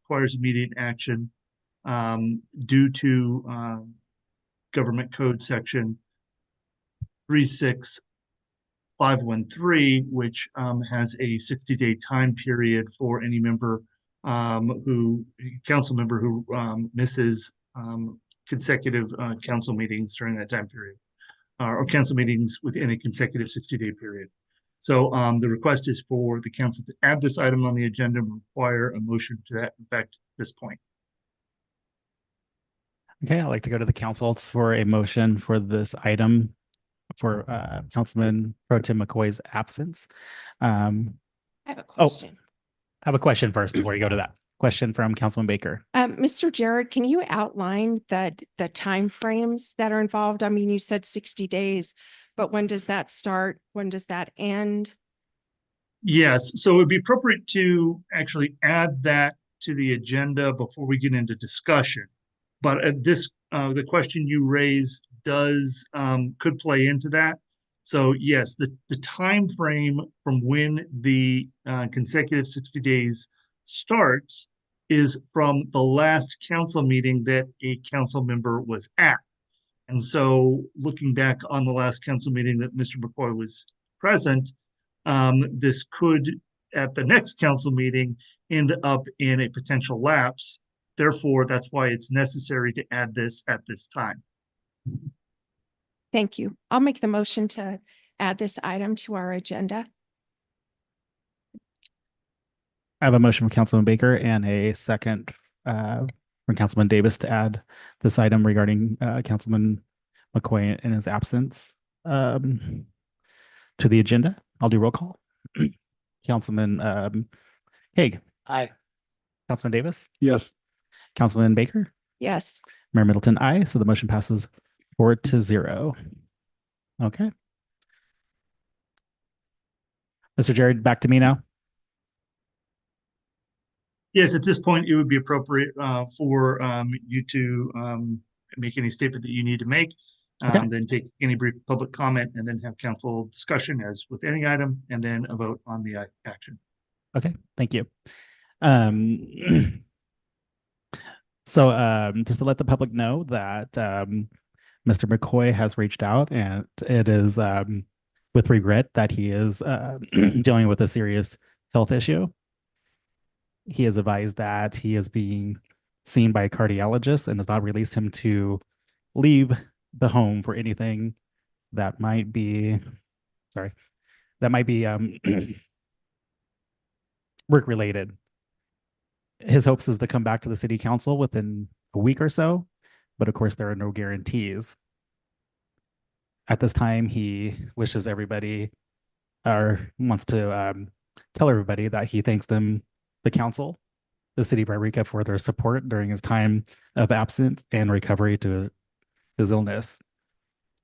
requires immediate action due to Government Code Section 36513, which has a 60-day time period for any council member who misses consecutive council meetings during that time period, or council meetings within a consecutive 60-day period. So the request is for the council to add this item on the agenda and require a motion to that effect at this point. Okay, I'd like to go to the council for a motion for this item for Councilman Pro Tem McCoy's absence. I have a question. I have a question first before you go to that. Question from Councilman Baker. Mr. Jared, can you outline the timeframes that are involved? I mean, you said 60 days, but when does that start? When does that end? Yes, so it would be appropriate to actually add that to the agenda before we get into discussion. But the question you raised could play into that. So yes, the time frame from when the consecutive 60 days starts is from the last council meeting that a council member was at. And so looking back on the last council meeting that Mr. McCoy was present, this could, at the next council meeting, end up in a potential lapse. Therefore, that's why it's necessary to add this at this time. Thank you. I'll make the motion to add this item to our agenda. I have a motion from Councilman Baker and a second from Councilman Davis to add this item regarding Councilman McCoy in his absence to the agenda. I'll do roll call. Councilman Haig. Aye. Councilman Davis. Yes. Councilman Baker. Yes. Mayor Middleton, aye. So the motion passes 4-0. Okay. Mr. Jared, back to me now. Yes, at this point, it would be appropriate for you to make any statement that you need to make, Okay. then take any brief public comment, and then have council discussion as with any item, and then a vote on the action. Okay, thank you. So just to let the public know that Mr. McCoy has reached out, and it is with regret that he is dealing with a serious health issue. He has advised that he is being seen by a cardiologist and has not released him to leave the home for anything that might be, work related. His hopes is to come back to the city council within a week or so, but of course there are no guarantees. At this time, he wishes everybody, or wants to tell everybody that he thanks them, the council, the city of Eureka, for their support during his time of absence and recovery to his illness.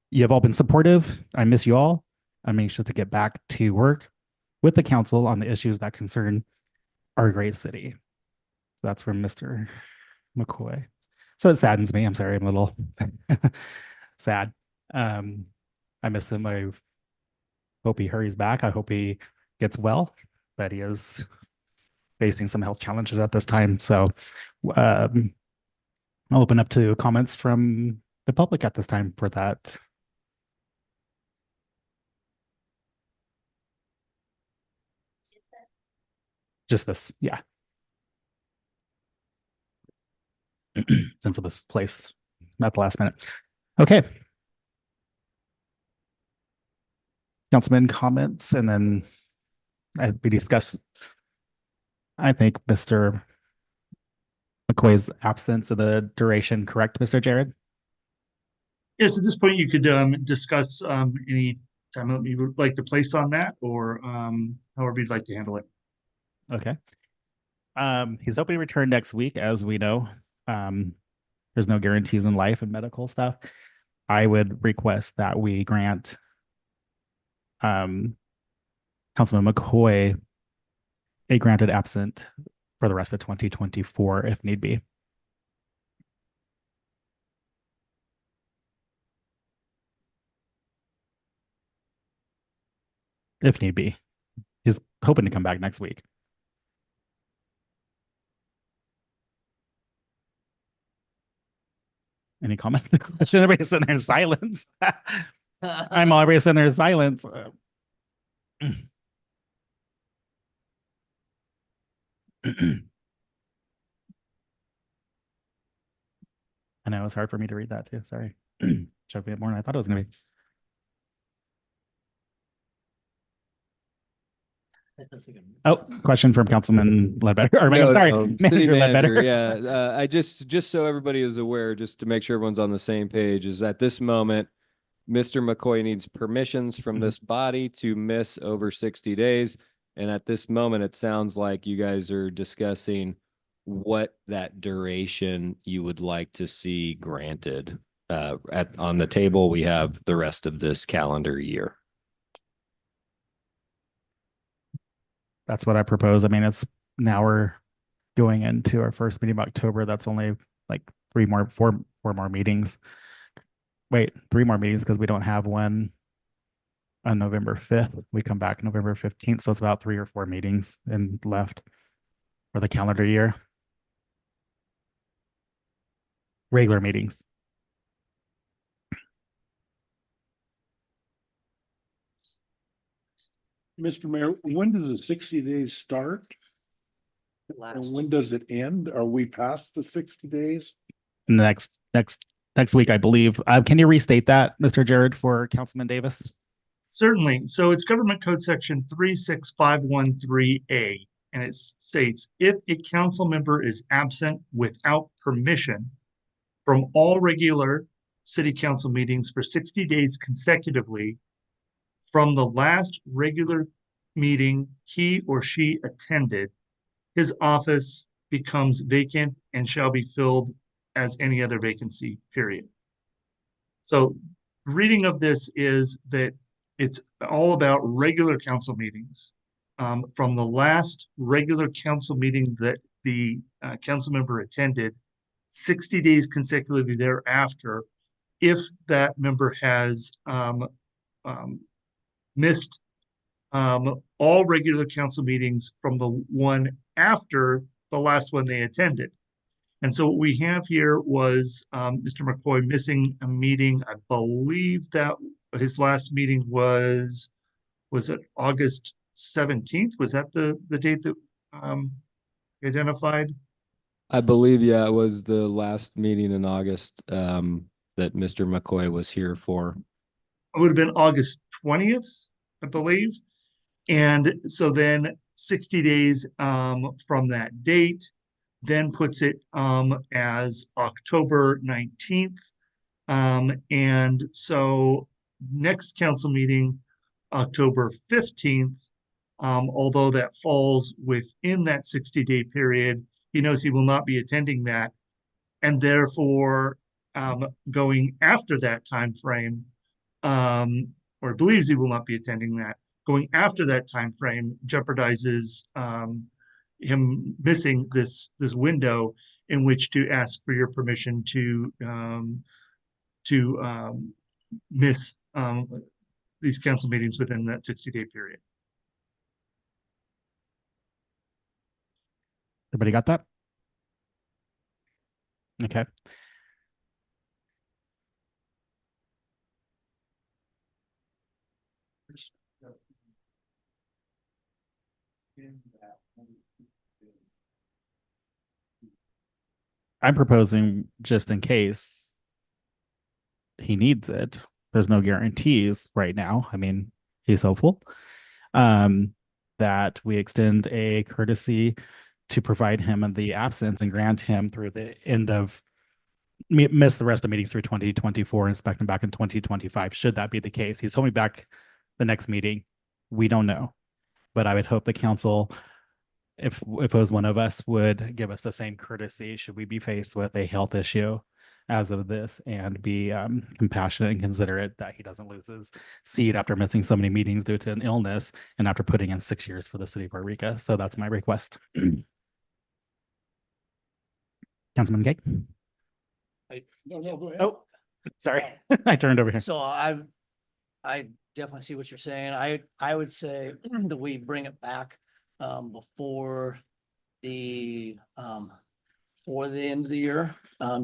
You have all been supportive. I miss you all. I'm anxious to get back to work with the council on the issues that concern our great city. So that's from Mr. McCoy. So it saddens me. I'm sorry, I'm a little sad. I miss him. I hope he hurries back. I hope he gets well, but he is facing some health challenges at this time. So I'll open up to comments from the public at this time for that. Just this, yeah. Since it was placed at the last minute. Okay. Councilman comments, and then as we discussed, I think Mr. McCoy's absence of the duration, correct, Mr. Jared? Yes, at this point, you could discuss any time that you would like to place on that, or however you'd like to handle it. Okay. He's hoping to return next week, as we know. There's no guarantees in life and medical stuff. I would request that we grant Councilman McCoy a granted absent for the rest of 2024 if need be. If need be. He's hoping to come back next week. Any comments? Everybody's sitting there in silence. I'm already sitting there in silence. I know it's hard for me to read that too. Sorry. Should be more than I thought it was going to be. Oh, question from Councilman Ledbetter. Or, No, sorry, no, City Manager manager. Ledbetter. Yeah, I just so everybody is aware, just to make sure everyone's on the same page, is at this moment, Mr. McCoy needs permissions from this body to miss over 60 days. And at this moment, it sounds like you guys are discussing what that duration you would like to see granted. On the table, we have the rest of this calendar year. That's what I propose. I mean, it's now we're going into our first meeting of October. That's only like four more meetings. Wait, 3 more meetings because we don't have one on November 5th. We come back November 15th. So it's about 3 or 4 meetings and left for the calendar year. Regular meetings. Mr. Mayor, when does the 60 days start? And when does it end? Are we past the 60 days? Next week, I believe. Can you restate that, Mr. Jared, for Councilman Davis? Certainly. So it's Government Code Section 36513A, and it states, if a council member is absent without permission from all regular city council meetings for 60 days consecutively from the last regular meeting he or she attended, his office becomes vacant and shall be filled as any other vacancy, period. So reading of this is that it's all about regular council meetings. From the last regular council meeting that the council member attended, 60 days consecutively thereafter, if that member has missed all regular council meetings from the one after the last one they attended. And so what we have here was Mr. McCoy missing a meeting. I believe that his last meeting was it August 17th? Was that the date that identified? I believe, yeah, it was the last meeting in August that Mr. McCoy was here for. It would have been August 20th, I believe. And so then 60 days from that date, then puts it as October 19th. And so next council meeting, October 15th, although that falls within that 60-day period, he knows he will not be attending that. And therefore, going after that time frame, or believes he will not be attending that, going after that time frame jeopardizes him missing this window in which to ask for your permission to miss these council meetings within that 60-day period. Everybody got that? Okay. I'm proposing just in case he needs it. There's no guarantees right now. I mean, he's hopeful that we extend a courtesy to provide him in the absence and grant him through the end of miss the rest of the meetings through 2024 and expect him back in 2025. Should that be the case, he's only back the next meeting. We don't know, but I would hope the council, if it was one of us, would give us the same courtesy should we be faced with a health issue as of this, and be compassionate and considerate that he doesn't lose his seat after missing so many meetings due to an illness and after putting in 6 years for the city of Eureka. So that's my request. Councilman Gay. No, go ahead. Oh, sorry. I turned over here. So I definitely see what you're saying. I would say that we bring it back before the before the end of the year.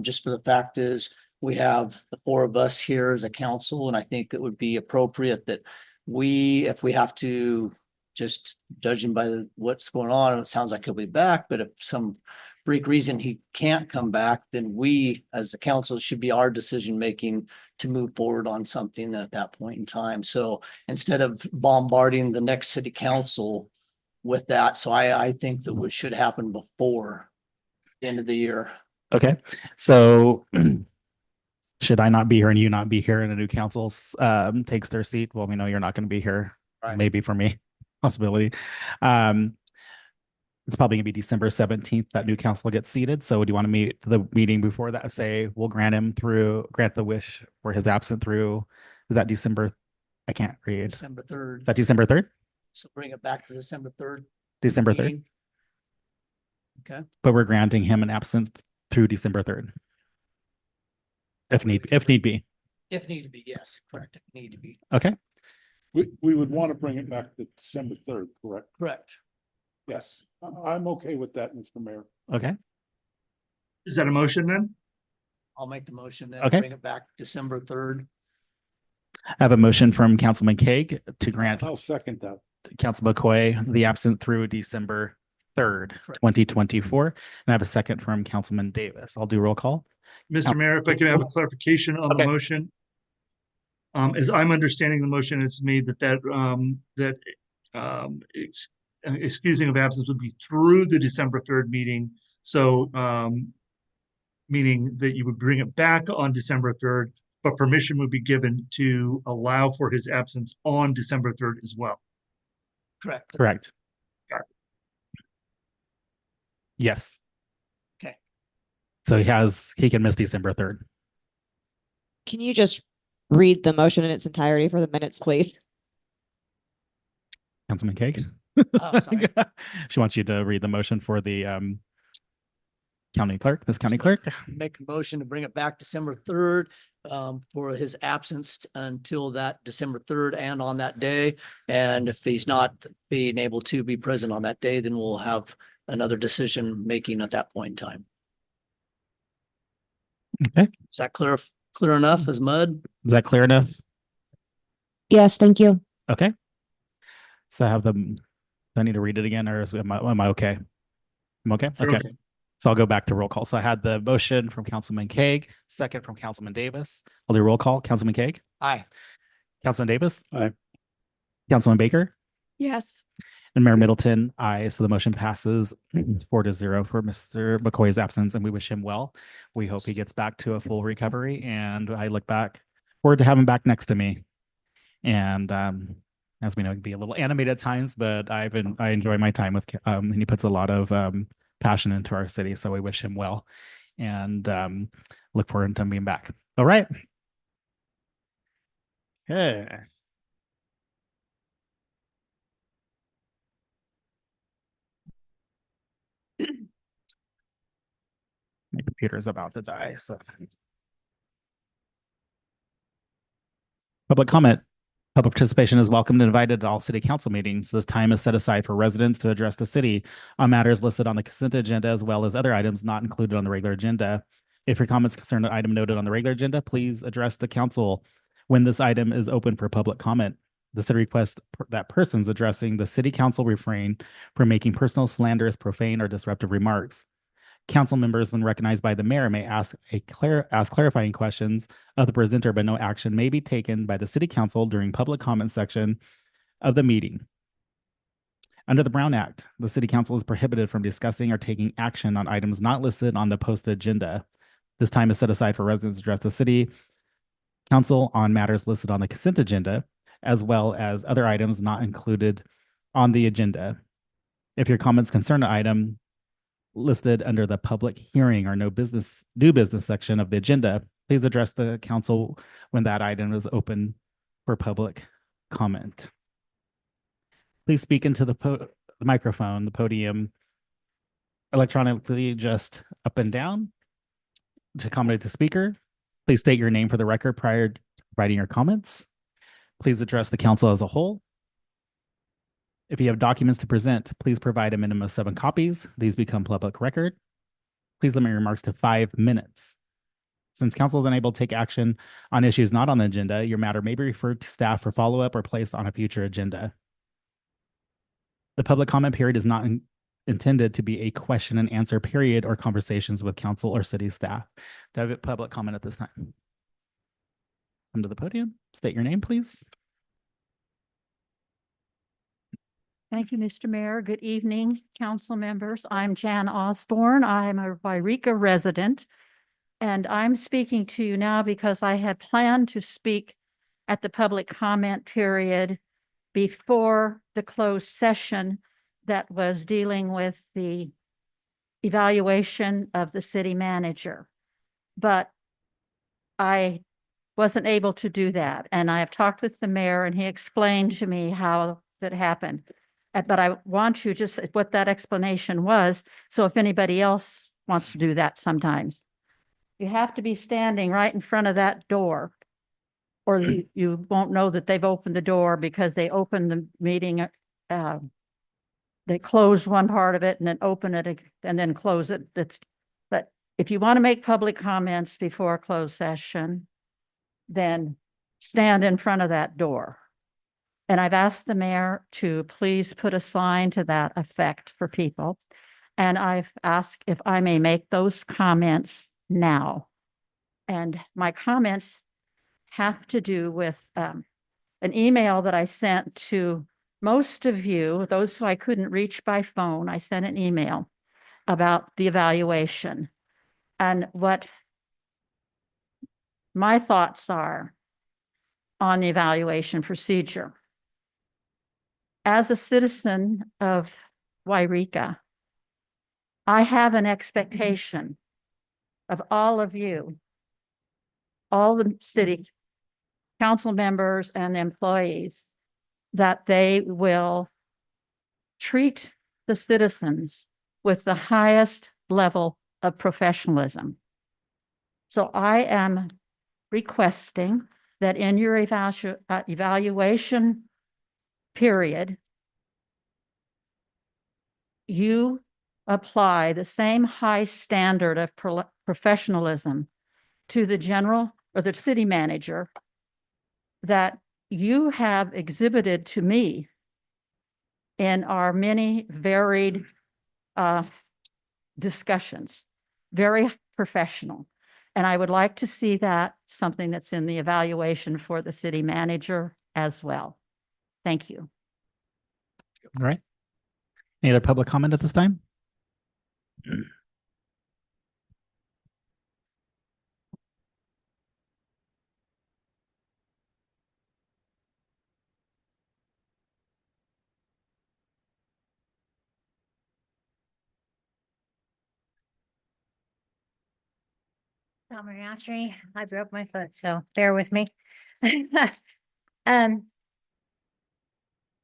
Just for the fact is, we have the four of us here as a council, and I think it would be appropriate that if we have to, just judging by what's going on, it sounds like he'll be back, but if some freak reason he can't come back, then we, as the council, should be our decision making to move forward on something at that point in time. So instead of bombarding the next city council with that, so I think that what should happen before the end of the year. Okay, so should I not be here and you not be here and a new council takes their seat? Well, we know you're not going to be here. Right. Maybe for me, possibility. It's probably gonna be December 17th that new council gets seated. So do you want to meet the meeting before that? Say we'll grant the wish for his absent through, is that December? I can't read. December 3rd. Is that December 3rd? So bring it back to December 3rd. December 3rd. meeting. Okay, But we're granting him an absence through December 3rd. If need be. if need to be, yes, correct, if need to be, Okay. We would want to bring it back to December 3rd, correct? correct. Yes, I'm okay with that, Mr. Mayor. Okay. Is that a motion then? I'll make the motion then, Okay. bring it back December 3rd. I have a motion from Councilman Kaeg to grant I'll second that. Council McCoy the absent through December 3rd, Correct. 2024. And I have a second from Councilman Davis. I'll do roll call. Mr. Mayor, if I could have a clarification on Okay. the motion. As I'm understanding the motion, it's made excusing of absence would be through the December 3rd meeting. So, meaning that you would bring it back on December 3rd, but permission would be given to allow for his absence on December 3rd as well. Correct. Correct. Got it. Yes. Okay. So he can miss December 3rd. Can you just read the motion in its entirety for the minutes, please? Councilman Kaeg? Oh, sorry. She wants you to read the motion for the county clerk, Miss County Clerk. Make a motion to bring it back December 3rd for his absence until that December 3rd and on that day. And if he's not being able to be present on that day, then we'll have another decision making at that point in time. Okay. Is that clear enough as mud? Is that clear enough? Yes, thank you. Okay. So I have the, do I need to read it again or am I okay? I'm okay? You're Okay. okay. So I'll go back to roll call. So I had the motion from Councilman Kaeg, second from Councilman Davis. I'll do roll call. Councilman Kaeg, Aye. Councilman Davis. Aye. Councilman Baker Yes. and Mayor Middleton. Aye. So the motion passes 4-0 for Mr. McCoy's absence, and we wish him well. We hope he gets back to a full recovery, and I look forward to having him back next to me. And as we know, it can be a little animated at times, but I enjoy my time with and he puts a lot of passion into our city. So we wish him well and look forward to him being back. All right. Okay. My computer's about to die. So public comment. Public participation is welcomed and invited to all city council meetings. This time is set aside for residents to address the city on matters listed on the consent agenda, as well as other items not included on the regular agenda. If your comments concern an item noted on the regular agenda, please address the council when this item is open for public comment. The city requests that persons addressing the city council refrain from making personal, slanderous, profane, or disruptive remarks. Council members, when recognized by the mayor, may ask clarifying questions of the presenter, but no action may be taken by the city council during public comment section of the meeting. Under the Brown Act, the city council is prohibited from discussing or taking action on items not listed on the posted agenda. This time is set aside for residents to address the city council on matters listed on the consent agenda, as well as other items not included on the agenda. If your comments concern an item listed under the public hearing or new business section of the agenda, please address the council when that item is open for public comment. Please speak into the microphone, the podium, electronically, just up and down to accommodate the speaker. Please state your name for the record prior to providing your comments. Please address the council as a whole. If you have documents to present, please provide a minimum of 7 copies. These become public record. Please limit your remarks to 5 minutes. Since council is unable to take action on issues not on the agenda, your matter may be referred to staff for follow-up or placed on a future agenda. The public comment period is not intended to be a question and answer period or conversations with council or city staff. Do I have a public comment at this time? Come to the podium, state your name, please. Thank you, Mr. Mayor. Good evening, council members. I'm Jan Osborne. I'm a Wairika resident. And I'm speaking to you now because I had planned to speak at the public comment period before the closed session that was dealing with the evaluation of the city manager. But I wasn't able to do that. And I have talked with the mayor and he explained to me how that happened. But I want you just what that explanation was. So if anybody else wants to do that sometimes. You have to be standing right in front of that door. Or you won't know that they've opened the door because they opened the meeting. They close one part of it and then open it and then close it. But if you want to make public comments before a closed session, then stand in front of that door. And I've asked the mayor to please put a sign to that effect for people. And I've asked if I may make those comments now. And my comments have to do with an email that I sent to most of you, those who I couldn't reach by phone. I sent an email about the evaluation and what my thoughts are on the evaluation procedure. As a citizen of Wairika, I have an expectation of all of you, all the city council members and employees, that they will treat the citizens with the highest level of professionalism. So I am requesting that in your evaluation period, you apply the same high standard of professionalism to the general or the city manager that you have exhibited to me in our many varied discussions, very professional. And I would like to see that something that's in the evaluation for the city manager as well. Thank you. All right. Any other public comment at this time? Mariatri, I broke my foot, so bear with me.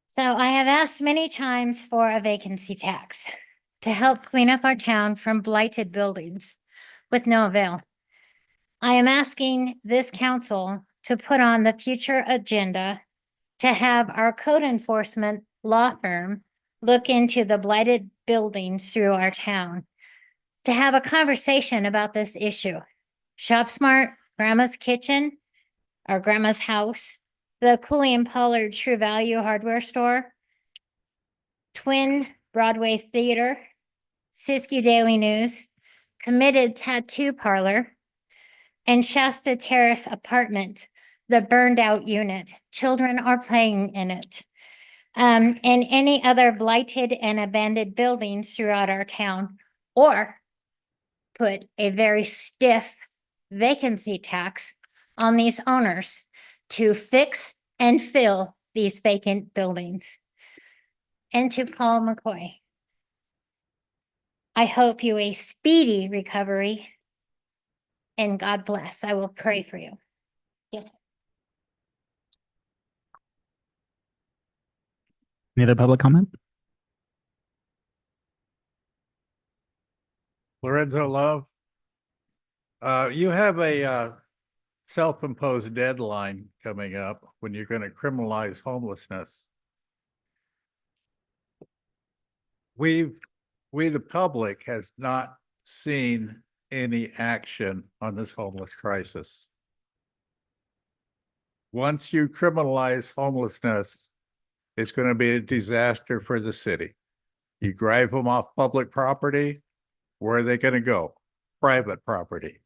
So I have asked many times for a vacancy tax to help clean up our town from blighted buildings with no avail. I am asking this council to put on the future agenda to have our code enforcement law firm look into the blighted buildings through our town, to have a conversation about this issue. Shop Smart, Grandma's Kitchen, or Grandma's House, the Cooley and Pollard True Value Hardware Store, Twin Broadway Theater, Siskiyou Daily News, Committed Tattoo Parlor, and Shasta Terrace Apartment, the burned out unit. Children are playing in it. And any other blighted and abandoned buildings throughout our town, or put a very stiff vacancy tax on these owners to fix and fill these vacant buildings. And to Paul McCoy, I hope you a speedy recovery and God bless. I will pray for you. Yeah. Any other public comment? Lorenzo Love. You have a self-imposed deadline coming up when you're going to criminalize homelessness. We the public has not seen any action on this homeless crisis. Once you criminalize homelessness, it's going to be a disaster for the city. You drive them off public property, where are they going to go? Private property.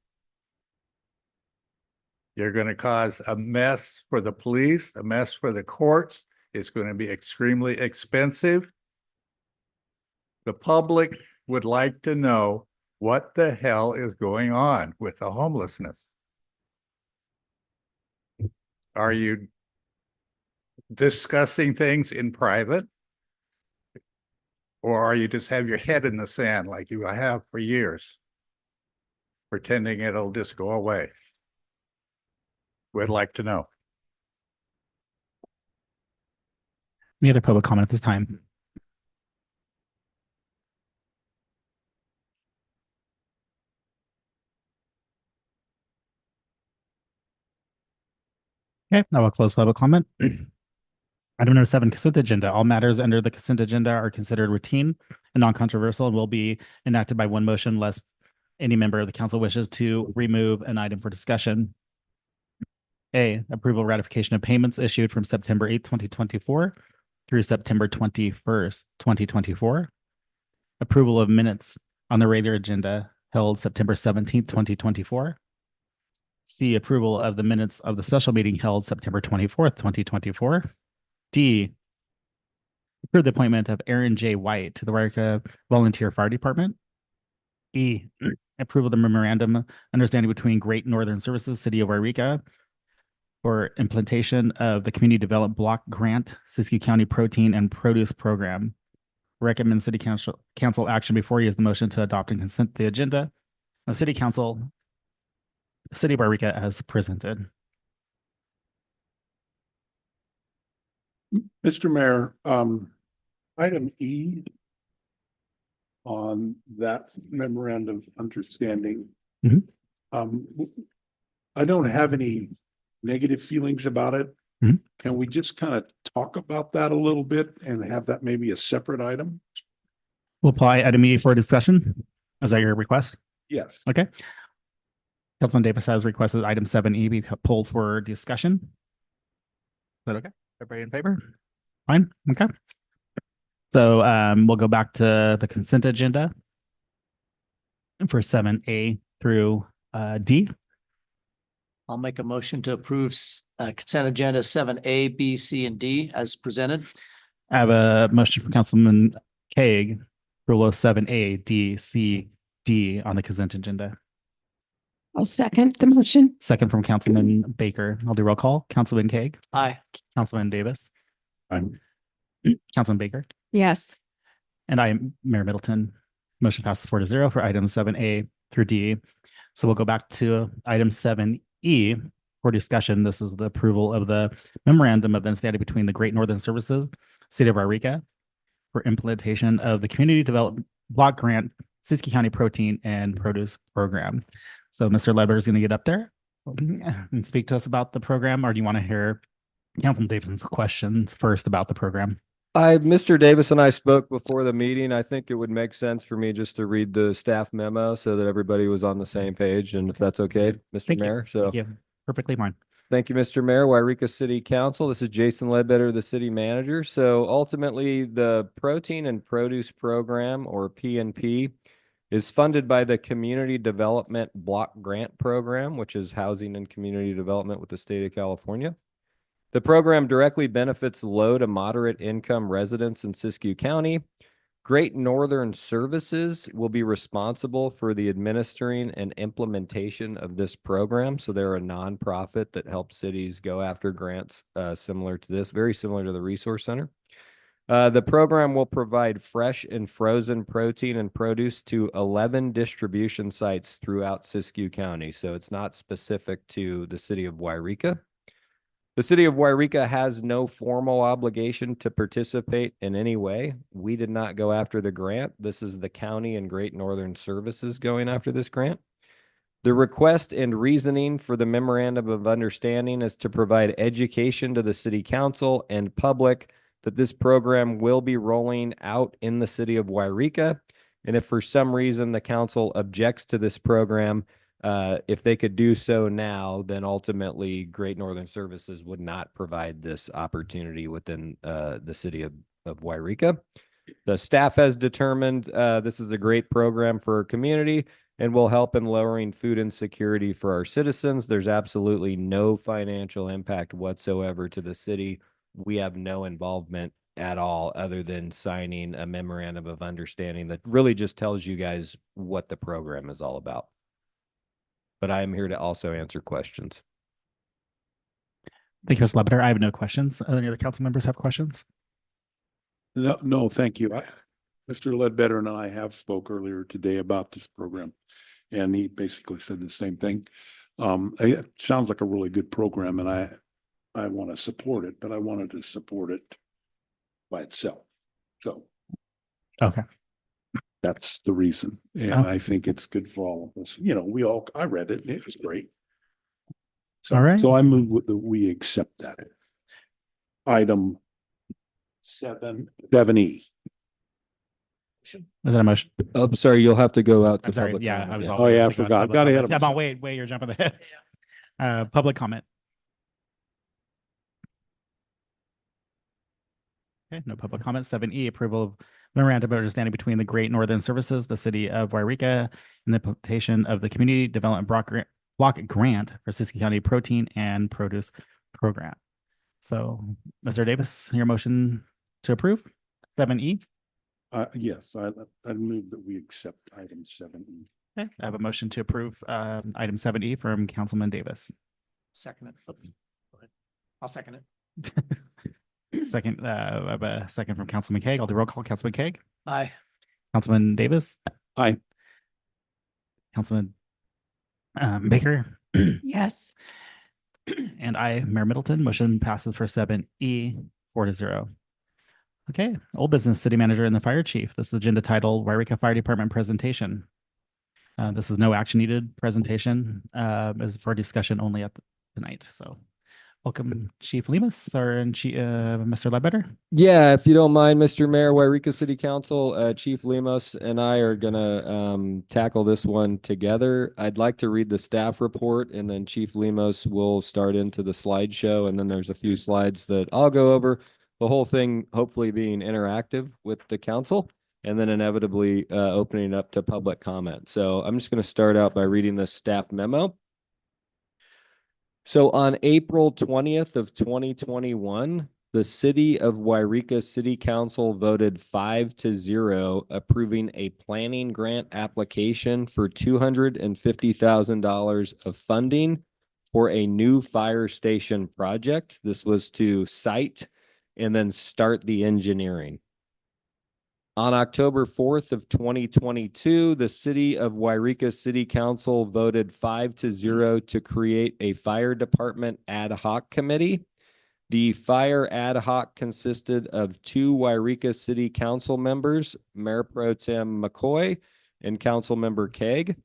You're going to cause a mess for the police, a mess for the courts. It's going to be extremely expensive. The public would like to know what the hell is going on with the homelessness. Are you discussing things in private? Or are you just have your head in the sand like you have for years, pretending it'll just go away? We'd like to know. Any other public comment at this time? Okay, now I'll close public comment. Item number 7, consent agenda. All matters under the consent agenda are considered routine and non-controversial and will be enacted by one motion unless any member of the council wishes to remove an item for discussion. A, approval ratification of payments issued from September 8th, 2024 through September 21st, 2024. Approval of minutes on the regular agenda held September 17th, 2024. C, approval of the minutes of the special meeting held September 24th, 2024. D, approve the appointment of Aaron J. White to the Wairika Volunteer Fire Department. E, approval of the memorandum understanding between Great Northern Services, City of Wairika for implementation of the Community Development Block Grant, Siskiyou County Protein and Produce Program. Recommend City Council action before you is the motion to adopt and consent the agenda. The City Council, the City of Wairika as presented. Mr. Mayor, item E on that memorandum of understanding. Mhm. I don't have any negative feelings about it. Mhm. Can we just kind of talk about that a little bit and have that maybe a separate item? We'll apply item E for discussion. Is that your request? Yes. Okay. Councilman Davis has requested item 7E be pulled for discussion. Is that okay? Everybody in favor? Fine. Okay. So we'll go back to the consent agenda for 7A through D. I'll make a motion to approve consent agenda 7A, B, C, and D as presented. I have a motion from Councilman Kaeg for below 7A, D, C, D on the consent agenda. I'll second the motion. Second from Councilman Baker. I'll do roll call. Councilman Kaeg, Aye. Councilman Davis, I'm Councilman Baker, Yes. and I am Mayor Middleton. Motion passes 4-0 for items 7A through D. So we'll go back to item 7E for discussion. This is the approval of the memorandum of understanding between the Great Northern Services, City of Wairika, for implementation of the Community Development Block Grant, Siskiyou County Protein and Produce Program. So Mr. Leber is going to get up there and speak to us about the program, or do you want to hear Councilman Davison's questions first about the program? Mr. Davis and I spoke before the meeting. I think it would make sense for me just to read the staff memo so that everybody was on the same page. And if that's okay, Mr. Thank you. Mayor. So Thank you. Perfectly fine. thank you, Mr. Mayor, Wairika City Council. This is Jason Ledbetter, the city manager. So ultimately, the Protein and Produce Program, or PNP, is funded by the Community Development Block Grant Program, which is housing and community development with the state of California. The program directly benefits low to moderate income residents in Siskiyou County. Great Northern Services will be responsible for the administering and implementation of this program. So they're a nonprofit that helps cities go after grants similar to this, very similar to the Resource Center. The program will provide fresh and frozen protein and produce to 11 distribution sites throughout Siskiyou County. So it's not specific to the city of Wairika. The city of Wairika has no formal obligation to participate in any way. We did not go after the grant. This is the county and Great Northern Services going after this grant. The request and reasoning for the memorandum of understanding is to provide education to the city council and public that this program will be rolling out in the city of Wairika And if for some reason the council objects to this program, if they could do so now, then ultimately Great Northern Services would not provide this opportunity within the city of Wairika. The staff has determined this is a great program for our community and will help in lowering food insecurity for our citizens. There's absolutely no financial impact whatsoever to the city. We have no involvement at all other than signing a memorandum of understanding that really just tells you guys what the program is all about. But I am here to also answer questions. Thank you, Mr. Ledbetter. I have no questions. Any other council members have questions? No, thank you. Mr. Ledbetter and I have spoke earlier today about this program, and he basically said the same thing. It sounds like a really good program, and I want to support it, but I wanted to support it by itself. So Okay. that's the reason. And Oh. I think it's good for all of us. You know, I read it and it was great. So, All right. so I move with we accept that. Item 7E. Is that a motion? Oh, sorry, you'll have to go out to I'm sorry. public Yeah, comment. I was Yeah. all. Oh, yeah, I thinking about forgot. public Got ahead comment. of Yeah, myself. wait, you're jumping ahead. Public comment. Okay, no public comment. 7E, approval of memorandum of understanding between the Great Northern Services, the city of Wairika, and the implementation of the Community Development Block Grant for Siskiyou County Protein and Produce Program. So, Mr. Davis, your motion to approve 7E. Yes, I move that we accept item 7E. Okay, I have a motion to approve item 7E from Councilman Davis. Second it. Go ahead. I'll second it. Second, I have a second from Councilman Kaeg. I'll do roll call. Councilman Kaeg, Aye. Councilman Davis, Aye. Councilman Baker, Yes. and I, Mayor Middleton. Motion passes for 7E, 4-0. Okay, old business, city manager and the fire chief. This is agenda title Wairika Fire Department presentation. This is no action needed presentation. Is for discussion only at tonight. So, welcome, Chief Lemus or Mr. Ledbetter. Yeah, if you don't mind, Mr. Mayor, Wairika City Council, Chief Lemos and I are gonna tackle this one together. I'd like to read the staff report, and then Chief Lemos will start into the slideshow, and then there's a few slides that I'll go over. The whole thing hopefully being interactive with the council, and then inevitably opening up to public comment. So I'm just going to start out by reading the staff memo. So on April 20th of 2021, the city of Wairika City Council voted 5-0 approving a planning grant application for $250,000 of funding for a new fire station project. This was to site and then start the engineering. On October 4th of 2022, the city of Wairika City Council voted 5-0 to create a fire department ad hoc committee. The fire ad hoc consisted of 2 Wairika City Council members, Mayor Pro Tem McCoy and Council Member Kaeg.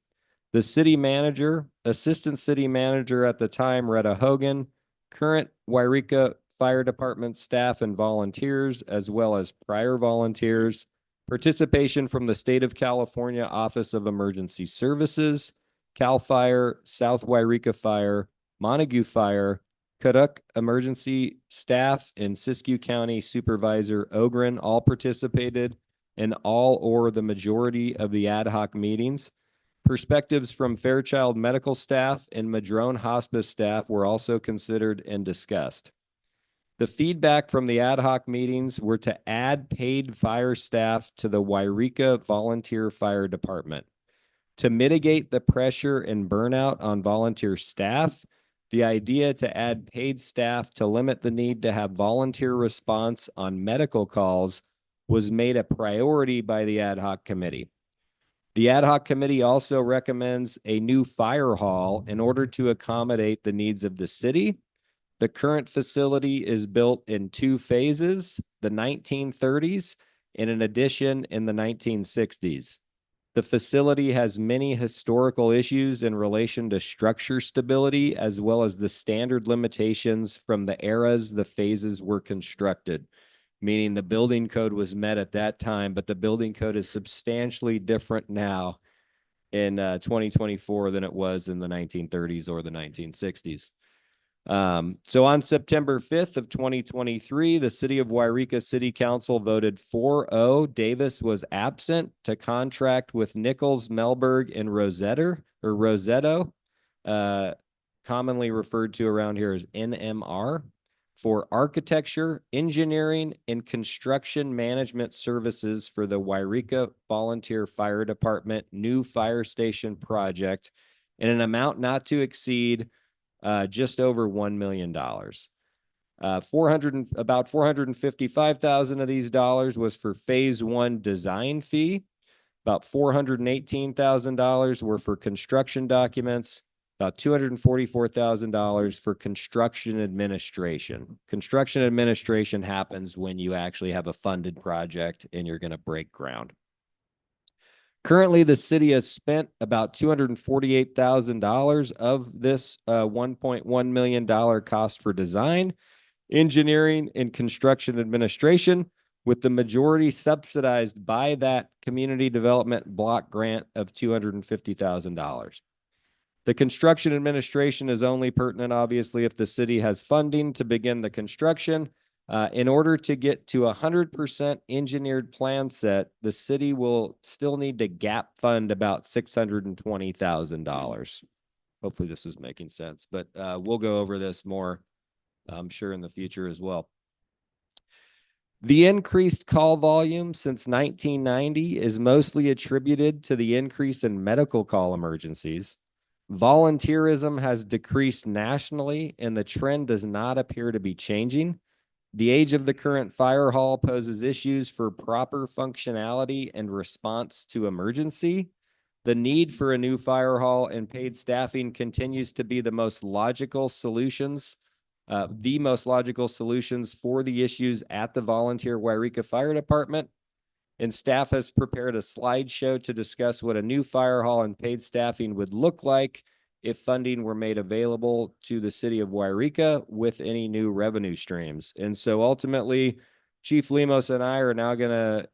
The city manager, assistant city manager at the time, Retta Hogan, current Wairika Fire Department staff and volunteers, as well as prior volunteers, participation from the State of California Office of Emergency Services, CAL FIRE, South Wairika Fire, Montague Fire, Caduck Emergency Staff, and Siskiyou County Supervisor Ogren all participated in all or the majority of the ad hoc meetings. Perspectives from Fairchild Medical staff and Madrone Hospice staff were also considered and discussed. The feedback from the ad hoc meetings were to add paid fire staff to the Wairika Volunteer Fire Department. To mitigate the pressure and burnout on volunteer staff, the idea to add paid staff to limit the need to have volunteer response on medical calls was made a priority by the ad hoc committee. The ad hoc committee also recommends a new fire hall in order to accommodate the needs of the city. The current facility is built in 2 phases, the 1930s and an addition in the 1960s. The facility has many historical issues in relation to structure stability, as well as the standard limitations from the eras the phases were constructed. meaning the building code was met at that time, but the building code is substantially different now in 2024 than it was in the 1930s or the 1960s. So on September 5th of 2023, the city of Wairika City Council voted 4-0. Davis was absent to contract with Nichols, Melberg, and Rosetto, commonly referred to around here as NMR, for architecture, engineering, and construction management services for the Wairika Volunteer Fire Department new fire station project in an amount not to exceed just over $1 million. About $455,000 of these dollars was for phase 1 design fee. About $418,000 were for construction documents. About $244,000 for construction administration. Construction administration happens when you actually have a funded project and you're going to break ground. Currently, the city has spent about $248,000 of this $1.1 million cost for design, engineering, and construction administration, with the majority subsidized by that community development block grant of $250,000. The construction administration is only pertinent, obviously, if the city has funding to begin the construction. In order to get to 100% engineered plan set, the city will still need to gap fund about $620,000. Hopefully this is making sense, but we'll go over this more, I'm sure, in the future as well. The increased call volume since 1990 is mostly attributed to the increase in medical call emergencies. Volunteerism has decreased nationally, and the trend does not appear to be changing. The age of the current fire hall poses issues for proper functionality and response to emergency. The need for a new fire hall and paid staffing continues to be the most logical solutions for the issues at the volunteer Wairika Fire Department. And staff has prepared a slideshow to discuss what a new fire hall and paid staffing would look like if funding were made available to the city of Wairika with any new revenue streams. And so ultimately, Chief Lemos and I are now going to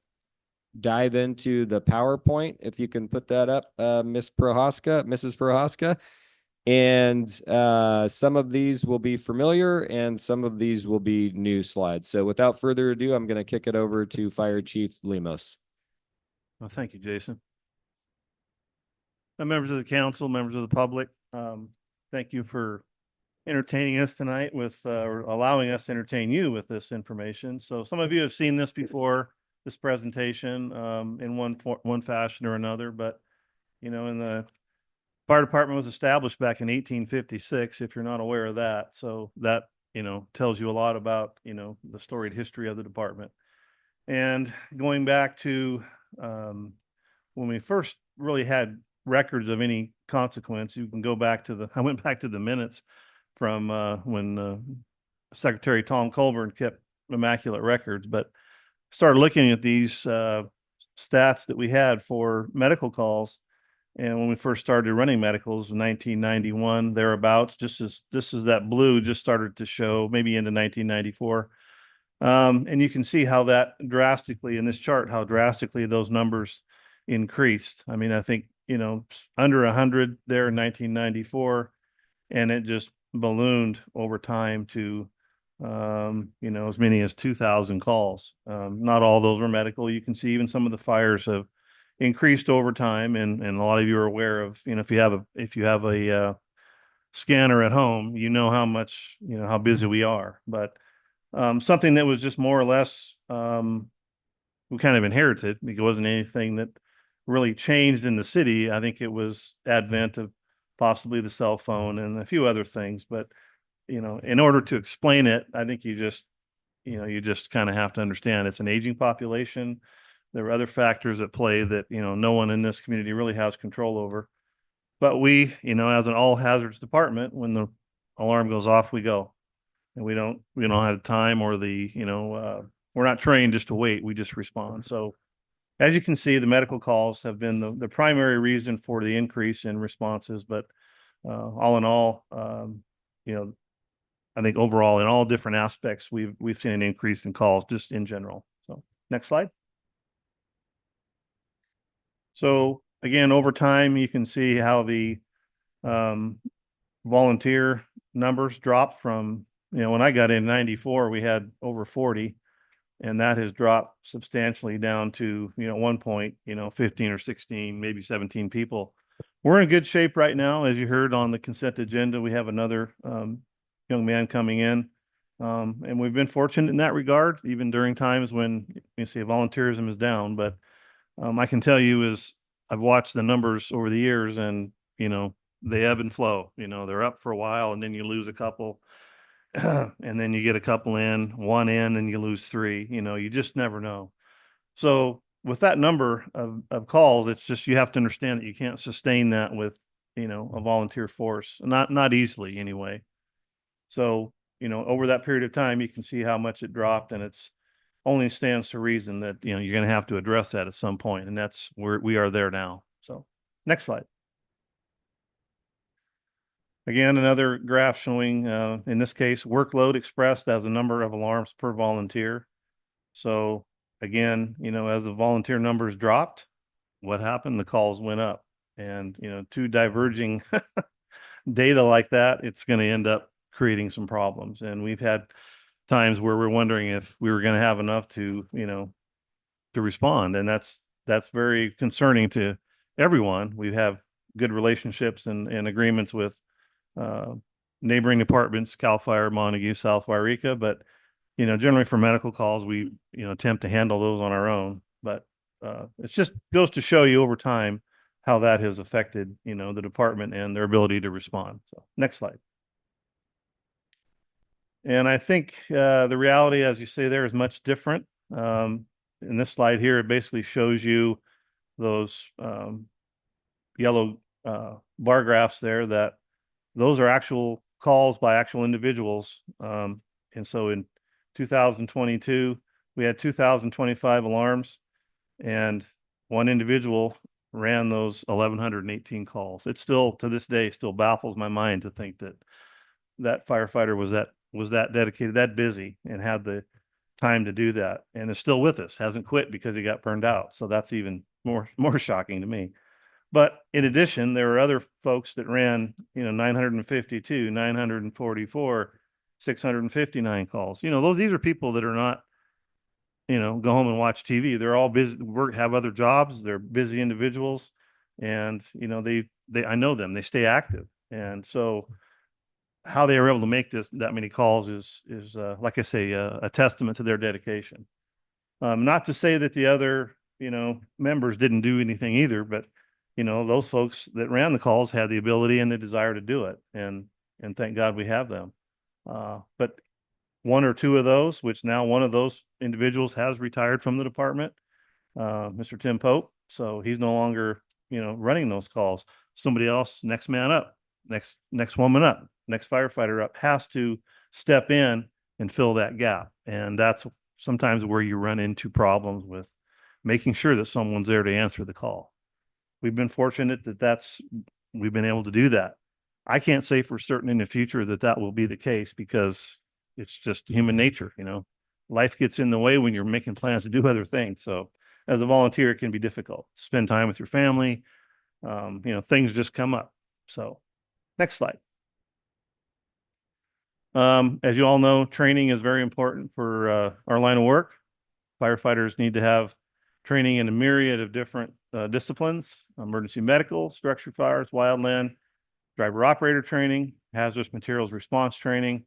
dive into the PowerPoint. If you can put that up, Mrs. Prohaska. And some of these will be familiar and some of these will be new slides. So without further ado, I'm going to kick it over to Fire Chief Lemos. Well, thank you, Jason. Members of the council, members of the public, thank you for entertaining us tonight with, or allowing us to entertain you with this information. So some of you have seen this before, this presentation, in one fashion or another, but in the fire department was established back in 1856, if you're not aware of that. So that, tells you a lot about, the storied history of the department. And going back to when we first really had records of any consequence, you can go back to I went back to the minutes from when Secretary Tom Colburn kept immaculate records, but started looking at these stats that we had for medical calls. And when we first started running medicals in 1991, thereabouts, just as that blue just started to show, maybe into 1994. And you can see how that drastically in this chart, how drastically those numbers increased. I mean, I think, under 100 there in 1994, and it just ballooned over time to, as many as 2,000 calls. Not all those were medical. You can see even some of the fires have increased over time, and a lot of you are aware of, if you have a scanner at home, how much, how busy we are. But something that was just more or less we kind of inherited, because it wasn't anything that really changed in the city. I think it was advent of possibly the cell phone and a few other things. But in order to explain it, I think you just kind of have to understand it's an aging population. There are other factors at play that, no one in this community really has control over. But we, as an all hazards department, when the alarm goes off, we go. And we don't have the time or we're not trained just to wait. We just respond. So as you can see, the medical calls have been the primary reason for the increase in responses. But all in all, I I think overall in all different aspects, we've seen an increase in calls just in general. So next slide. So again, over time, you can see how the volunteer numbers dropped from, when I got in 94, we had over 40, and that has dropped substantially down to, one point, 15 or 16, maybe 17 people. We're in good shape right now. As you heard on the consent agenda, we have another young man coming in. And we've been fortunate in that regard, even during times when you see volunteerism is down. But I can tell you is I've watched the numbers over the years, and, they ebb and flow. They're up for a while, and then you lose a couple. And then you get a couple in, one in, and you lose three. You just never know. So with that number of calls, it's just you have to understand that you can't sustain that with, a volunteer force, not easily anyway. So, over that period of time, you can see how much it dropped, and it's only stands to reason that, you're going to have to address that at some point, and that's where we are there now. So next slide. Again, another graph showing, in this case, workload expressed as a number of alarms per volunteer. So again, as the volunteer numbers dropped, what happened? The calls went up. And, two diverging data like that, it's going to end up creating some problems. And we've had times where we're wondering if we were going to have enough to, to respond. And that's very concerning to everyone. We have good relationships and agreements with neighboring departments, CAL FIRE, Montague, South Wairika, but generally for medical calls, we attempt to handle those on our own. But it just goes to show you over time how that has affected the department and their ability to respond. So next slide. And I think the reality, as you say, there is much different. In this slide here, it basically shows you those yellow bar graphs there that those are actual calls by actual individuals. And so in 2022, we had 2,025 alarms, and one individual ran those 1,118 calls. It still, to this day, still baffles my mind to think that that firefighter was that dedicated, that busy, and had the time to do that, and is still with us, hasn't quit because he got burned out. So that's even more shocking to me. But in addition, there were other folks that ran, 952, 944, 659 calls. These are people that are not, go home and watch TV. They're all busy, have other jobs. They're busy individuals, and I know them. They stay active, and so how they were able to make that many calls is like I say, a testament to their dedication. Not to say that the other members didn't do anything either, but those folks that ran the calls had the ability and the desire to do it, and thank God we have them. But one or two of those, which now one of those individuals has retired from the department, Mr. Tim Pope, so he's no longer running those calls. Somebody else, next man up, next woman up, next firefighter up, has to step in and fill that gap, and that's sometimes where you run into problems with making sure that someone's there to answer the call. We've been fortunate that we've been able to do that. I can't say for certain in the future that will be the case, because it's just human nature. Life gets in the way when you're making plans to do other things. So as a volunteer, it can be difficult to spend time with your family. Things just come up. So next slide. As you all know, training is very important for our line of work. Firefighters need to have training in a myriad of different disciplines: emergency medical, structure fires, wildland, driver operator training, hazardous materials response training.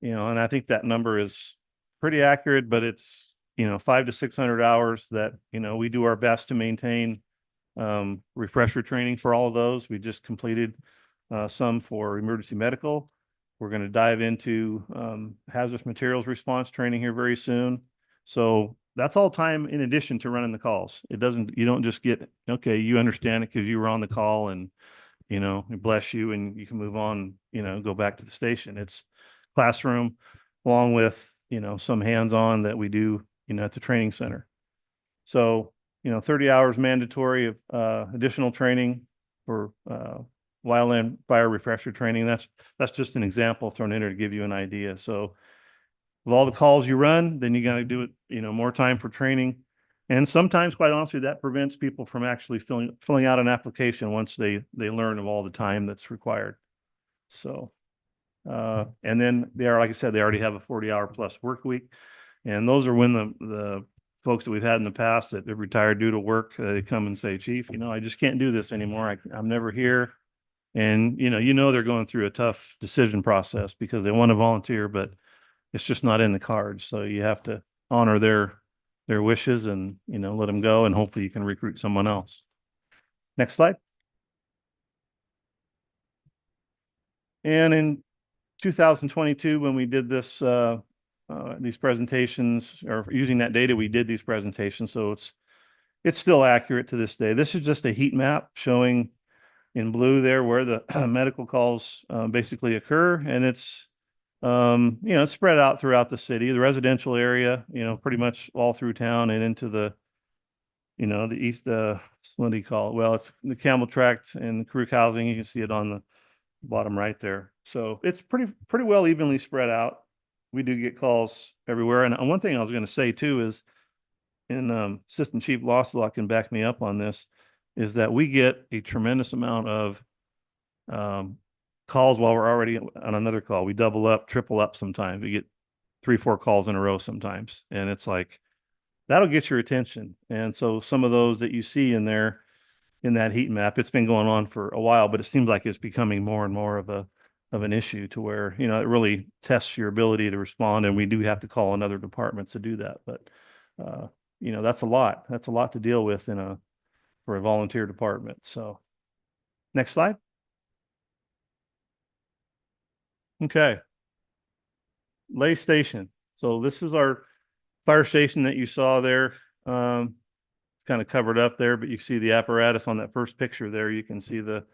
And I think that number is pretty accurate, but it's 500 to 600 hours that we do our best to maintain refresher training for all of those. We just completed some for emergency medical. We're going to dive into hazardous materials response training here very soon. So that's all time in addition to running the calls. You don't just get, okay, you understand it because you were on the call, and, bless you, and you can move on, go back to the station. It's classroom along with, some hands-on that we do, at the training center. So, 30 hours mandatory of additional training for wildland fire refresher training. That's just an example thrown in there to give you an idea. So with all the calls you run, then you got to do it, more time for training. And sometimes, quite honestly, that prevents people from actually filling out an application once they learn of all the time that's required. So, and then like I said, they already have a 40-hour plus work week. And those are when the folks that we've had in the past that have retired due to work, they come and say, Chief, I just can't do this anymore. I'm never here. And, they're going through a tough decision process because they want to volunteer, but it's just not in the cards. So you have to honor their wishes and, let them go, and hopefully you can recruit someone else. Next slide. And in 2022, when we did this, these presentations, or using that data, we did these presentations. So it's still accurate to this day. This is just a heat map showing in blue there where the medical calls basically occur. And it's, it's spread out throughout the city, the residential area, pretty much all through town and into the east, what do you call it? Well, it's the Camel Tract and the Carew housing. You can see it on the bottom right there. So it's pretty well evenly spread out. We do get calls everywhere. And one thing I was going to say too is, and Assistant Chief Losselot can back me up on this, is that we get a tremendous amount of calls while we're already on another call. We double up, triple up sometimes. We get 3-4 calls in a row sometimes. And it's like, that'll get your attention. And so some of those that you see in there, in that heat map, it's been going on for a while, but it seems like it's becoming more and more of an issue to where, it really tests your ability to respond. And we do have to call on other departments to do that. But, that's a lot. That's a lot to deal with for a volunteer department. So next slide. Okay. Lay station. So this is our fire station that you saw there. It's kind of covered up there, but you can see the apparatus on that first picture there. You can see the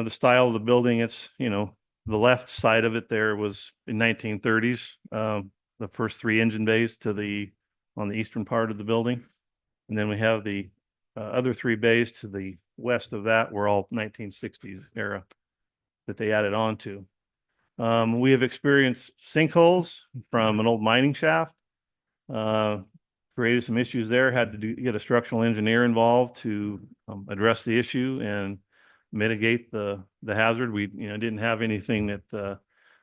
style of the building. It's, the left side of it there was in 1930s. The first 3 engine bays on the eastern part of the building. And then we have the other 3 bays to the west of that were all 1960s era that they added on to. We have experienced sinkholes from an old mining shaft. Created some issues there, had to get a structural engineer involved to address the issue and mitigate the hazard. We didn't have anything that the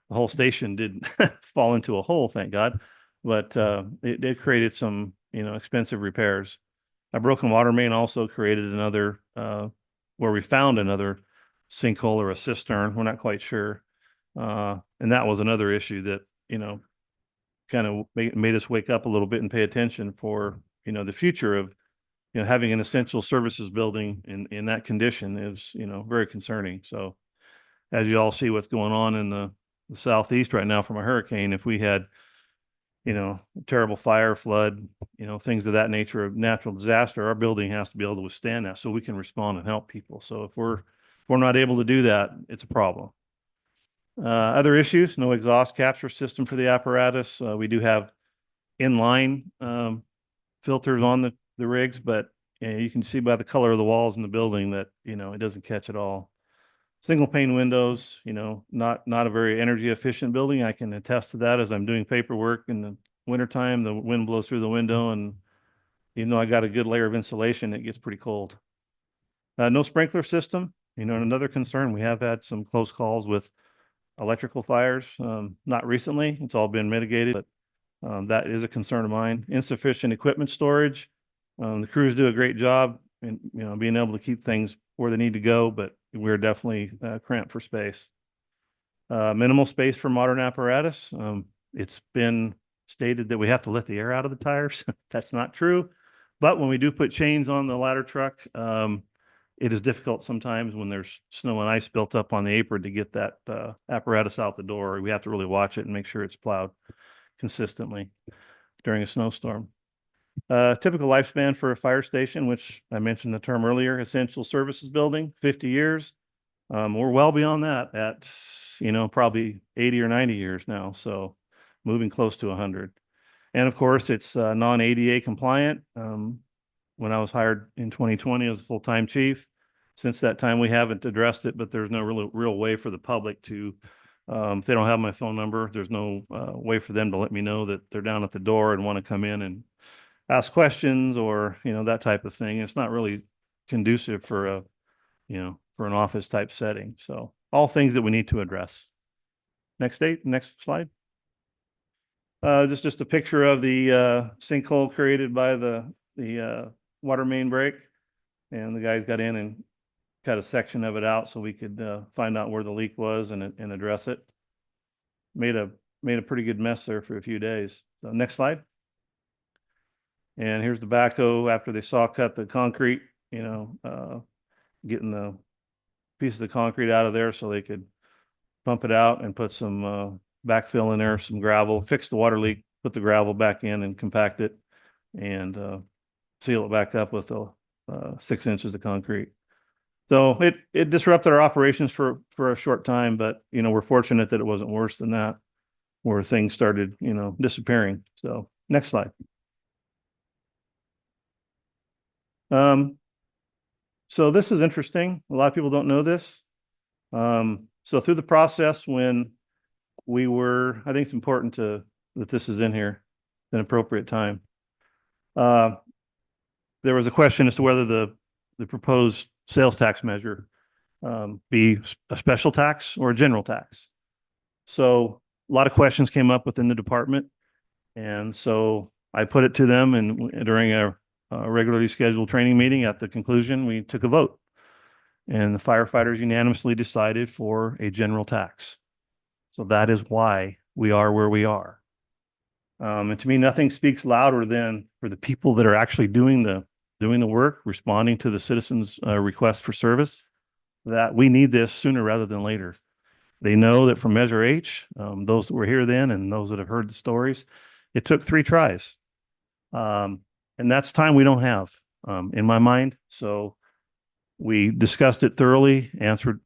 whole station didn't fall into a hole, thank God, but it created some expensive repairs. A broken water main also created another where we found another sinkhole or a cistern. We're not quite sure, and that was another issue that kind of made us wake up a little bit and pay attention for, the future of, having an essential services building in that condition is, very concerning. So as you all see what's going on in the Southeast right now from a hurricane, if we had, terrible fire, flood, things of that nature of natural disaster, our building has to be able to withstand that so we can respond and help people. So if we're not able to do that, it's a problem. Other issues, no exhaust capture system for the apparatus. We do have inline filters on the rigs, but you can see by the color of the walls in the building that, it doesn't catch at all. Single pane windows, not a very energy efficient building. I can attest to that as I'm doing paperwork in the wintertime. The wind blows through the window, and even though I got a good layer of insulation, it gets pretty cold. No sprinkler system, another concern. We have had some close calls with electrical fires, not recently. It's all been mitigated, but that is a concern of mine. Insufficient equipment storage. The crews do a great job in being able to keep things where they need to go, but we're definitely cramped for space. Minimal space for modern apparatus. It's been stated that we have to let the air out of the tires. That's not true. But when we do put chains on the ladder truck, it is difficult sometimes when there's snow and ice built up on the apron to get that apparatus out the door. We have to really watch it and make sure it's plowed consistently during a snowstorm. Typical lifespan for a fire station, which I mentioned the term earlier, essential services building, 50 years. We're well beyond that at, probably 80 or 90 years now. So moving close to 100. And of course, it's non-ADA compliant. When I was hired in 2020 as a full-time chief, since that time, we haven't addressed it, but there's no real way for the public to, if they don't have my phone number, there's no way for them to let me know that they're down at the door and want to come in and ask questions or, that type of thing. It's not really conducive for for an office type setting. So all things that we need to address. Next slide. Just a picture of the sinkhole created by the water main break. And the guys got in and cut a section of it out so we could find out where the leak was and address it. Made a pretty good mess there for a few days. So next slide. And here's the backhoe after they saw cut the concrete, getting the piece of the concrete out of there so they could pump it out and put some backfill in there, some gravel, fix the water leak, put the gravel back in and compact it and seal it back up with the 6 inches of concrete. So it disrupted our operations for a short time, but we're fortunate that it wasn't worse than that, where things started, disappearing. So next slide. So this is interesting. A lot of people don't know this. So through the process when we were, I think it's important that this is in here at an appropriate time. There was a question as to whether the proposed sales tax measure be a special tax or a general tax. So a lot of questions came up within the department. And so I put it to them, and during a regularly scheduled training meeting, at the conclusion, we took a vote. And the firefighters unanimously decided for a general tax. So that is why we are where we are. And to me, nothing speaks louder than for the people that are actually doing the work, responding to the citizens' request for service, that we need this sooner rather than later. They know that from Measure H, those that were here then and those that have heard the stories, it took 3 tries. And that's time we don't have in my mind. So we discussed it thoroughly, answered,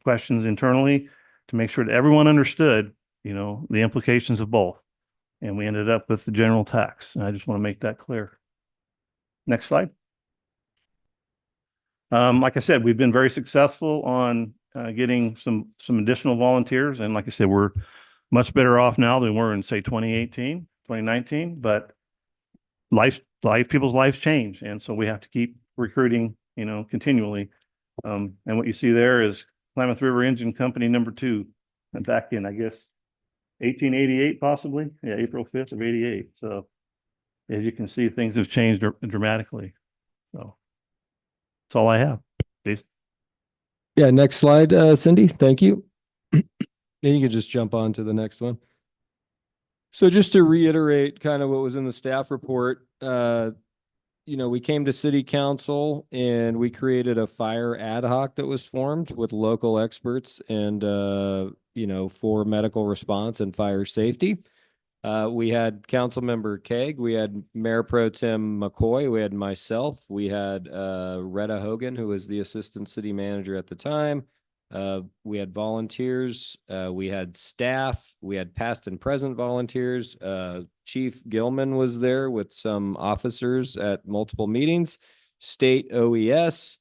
questions internally to make sure that everyone understood, the implications of both. And we ended up with the general tax. And I just want to make that clear. Next slide. Like I said, we've been very successful on getting some additional volunteers. And like I said, we're much better off now than we were in, say, 2018, 2019. But people's lives change. And so we have to keep recruiting, continually. And what you see there is Klamath River Engine Company #2, and back in, I guess, 1888, possibly. Yeah, April 5th of 88. So as you can see, things have changed dramatically. So that's all I have. Jason. Yeah, next slide, Cindy. Thank you. And you can just jump on to the next one. So just to reiterate kind of what was in the staff report, we came to city council and we created a fire ad hoc that was formed with local experts and, for medical response and fire safety. We had Councilmember Keg, we had Mayor Pro Tem McCoy, we had myself, we had Retta Hogan, who was the assistant city manager at the time. We had volunteers, we had staff, we had past and present volunteers. Chief Gilman was there with some officers at multiple meetings. State OES,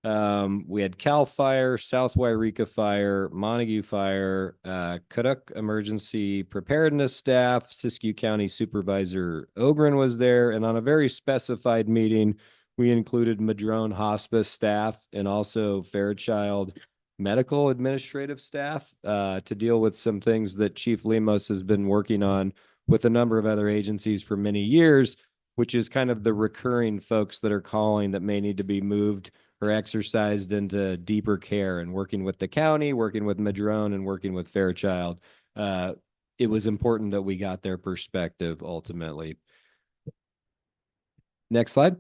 we had Cal Fire, South Wairika Fire, Montague Fire, Caduck Emergency Preparedness staff, Siskiyou County Supervisor Ogren was there, and on a very specified meeting, we included Madrone Hospice staff and also Fairchild medical administrative staff to deal with some things that Chief Lemos has been working on with a number of other agencies for many years, which is kind of the recurring folks that are calling that may need to be moved or exercised into deeper care, and working with the county, working with Madrone, and working with Fairchild. It was important that we got their perspective ultimately. Next slide.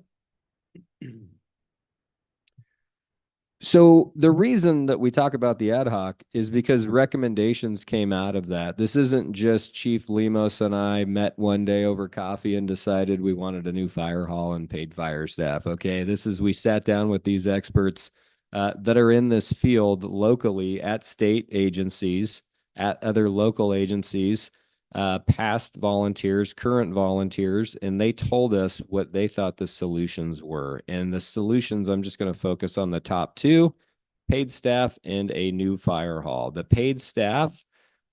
So the reason that we talk about the ad hoc is because recommendations came out of that. This isn't just Chief Lemos and I met one day over coffee and decided we wanted a new fire hall and paid fire staff. Okay, we sat down with these experts that are in this field locally at state agencies, at other local agencies, past volunteers, current volunteers, and they told us what they thought the solutions were. And the solutions, I'm just going to focus on the top two: paid staff and a new fire hall. The paid staff,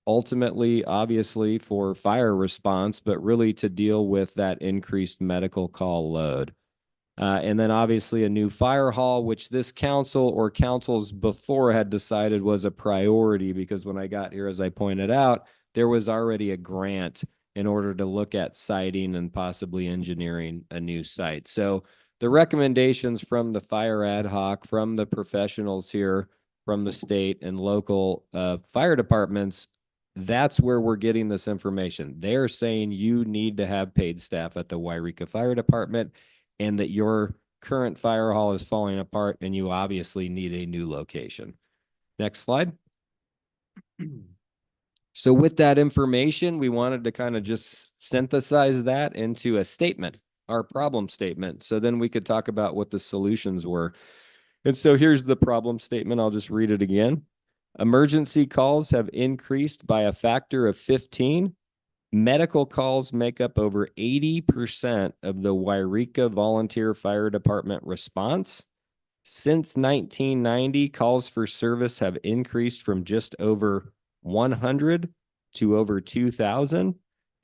ultimately, obviously, for fire response, but really to deal with that increased medical call load. And then obviously a new fire hall, which this council or councils before had decided was a priority, because when I got here, as I pointed out, there was already a grant in order to look at siting and possibly engineering a new site. So the recommendations from the fire ad hoc, from the professionals here, from the state and local fire departments, that's where we're getting this information. They're saying you need to have paid staff at the Wairika Fire Department, and that your current fire hall is falling apart and you obviously need a new location. Next slide. So with that information, we wanted to kind of just synthesize that into a statement, our problem statement. So then we could talk about what the solutions were. And so here's the problem statement. I'll just read it again. Emergency calls have increased by a factor of 15. Medical calls make up over 80% of the Wairika Volunteer Fire Department response. Since 1990, calls for service have increased from just over 100 to over 2,000.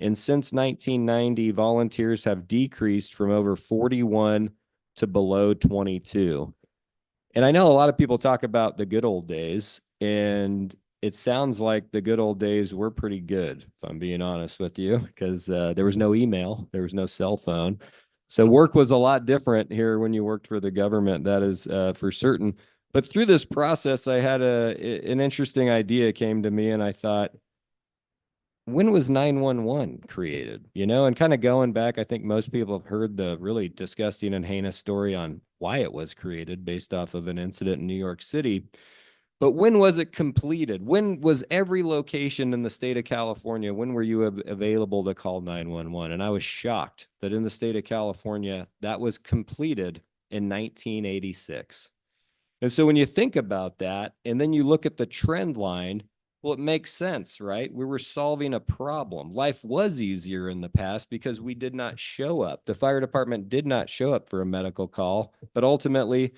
And since 1990, volunteers have decreased from over 41 to below 22. And I know a lot of people talk about the good old days, and it sounds like the good old days were pretty good, if I'm being honest with you, because there was no email, there was no cell phone. So work was a lot different here when you worked for the government, that is for certain. But through this process, I had an interesting idea came to me, and I thought, when was 911 created? You know, and kind of going back, I think most people have heard the really disgusting and heinous story on why it was created based off of an incident in New York City. But when was it completed? When was every location in the state of California, when were you available to call 911? And I was shocked that in the state of California, that was completed in 1986. And so when you think about that, and then you look at the trend line, well, it makes sense, right? We were solving a problem. Life was easier in the past because we did not show up. The fire department did not show up for a medical call, but ultimately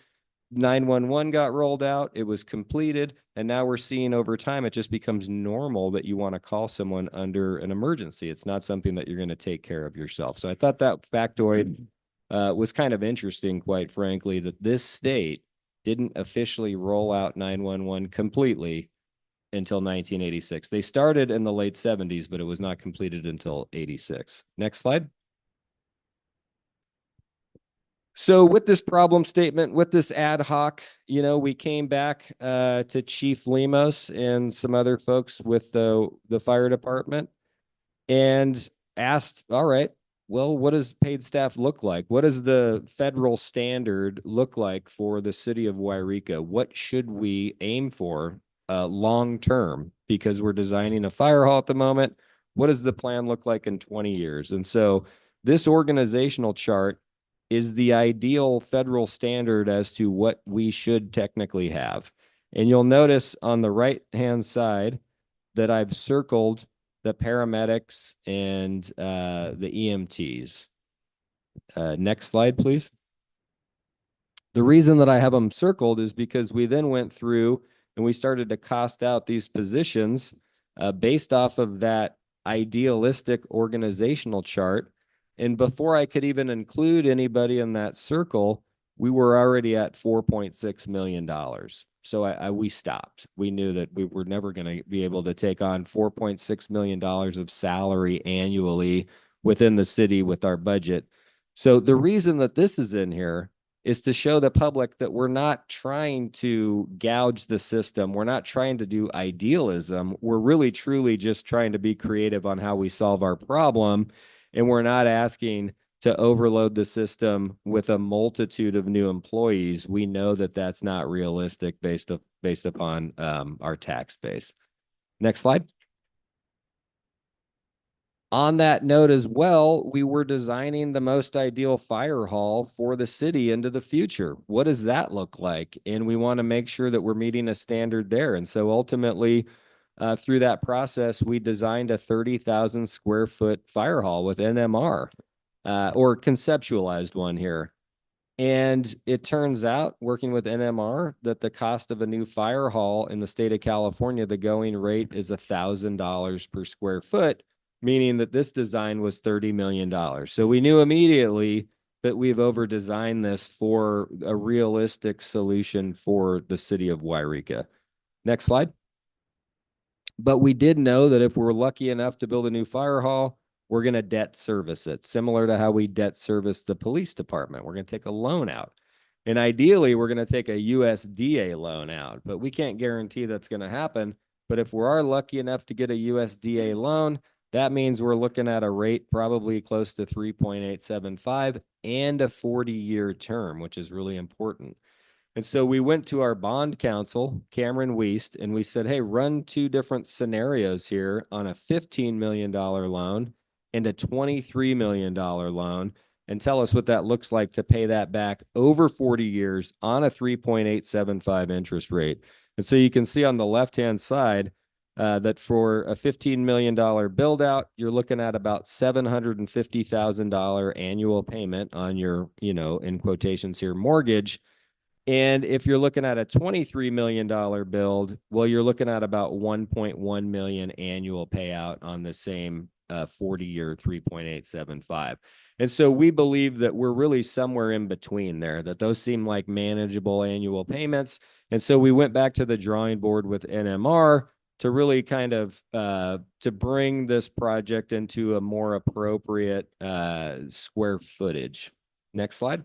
911 got rolled out, it was completed, and now we're seeing over time it just becomes normal that you want to call someone under an emergency. It's not something that you're going to take care of yourself. So I thought that factoid was kind of interesting, quite frankly, that this state didn't officially roll out 911 completely until 1986. They started in the late 70s, but it was not completed until 86. Next slide. So with this problem statement, with this ad hoc, you know, we came back to Chief Lemos and some other folks with the fire department and asked, all right, well, what does paid staff look like? What does the federal standard look like for the city of Wairika? What should we aim for long term? Because we're designing a fire hall at the moment. What does the plan look like in 20 years? And so this organizational chart is the ideal federal standard as to what we should technically have. And you'll notice on the right-hand side that I've circled the paramedics and the EMTs. Next slide, please. The reason that I have them circled is because we then went through and we started to cost out these positions based off of that idealistic organizational chart. And before I could even include anybody in that circle, we were already at $4.6 million. So we stopped. We knew that we were never going to be able to take on $4.6 million of salary annually within the city with our budget. So the reason that this is in here is to show the public that we're not trying to gouge the system. We're not trying to do idealism. We're really, truly just trying to be creative on how we solve our problem. And we're not asking to overload the system with a multitude of new employees. We know that that's not realistic based upon our tax base. Next slide. On that note as well, we were designing the most ideal fire hall for the city into the future. What does that look like? And we want to make sure that we're meeting a standard there. And so ultimately, through that process, we designed a 30,000 square foot fire hall with NMR, or conceptualized one here. And it turns out, working with NMR, that the cost of a new fire hall in the state of California, the going rate is $1,000 per square foot, meaning that this design was $30 million. So we knew immediately that we've over-designed this for a realistic solution for the city of Wairika. Next slide. But we did know that if we're lucky enough to build a new fire hall, we're going to debt service it, similar to how we debt service the police department. We're going to take a loan out. And ideally, we're going to take a USDA loan out, but we can't guarantee that's going to happen. But if we are lucky enough to get a USDA loan, that means we're looking at a rate probably close to 3.875 and a 40-year term, which is really important. And so we went to our bond counsel, Cameron Wiest, and we said, hey, run two different scenarios here on a $15 million loan and a $23 million loan, and tell us what that looks like to pay that back over 40 years on a 3.875 interest rate. And so you can see on the left-hand side that for a $15 million build out, you're looking at about $750,000 annual payment on your, in quotations here, mortgage. And if you're looking at a $23 million build, well, you're looking at about 1.1 million annual payout on the same 40-year 3.875. And so we believe that we're really somewhere in between there, that those seem like manageable annual payments. And so we went back to the drawing board with NMR to really kind of to bring this project into a more appropriate square footage. Next slide.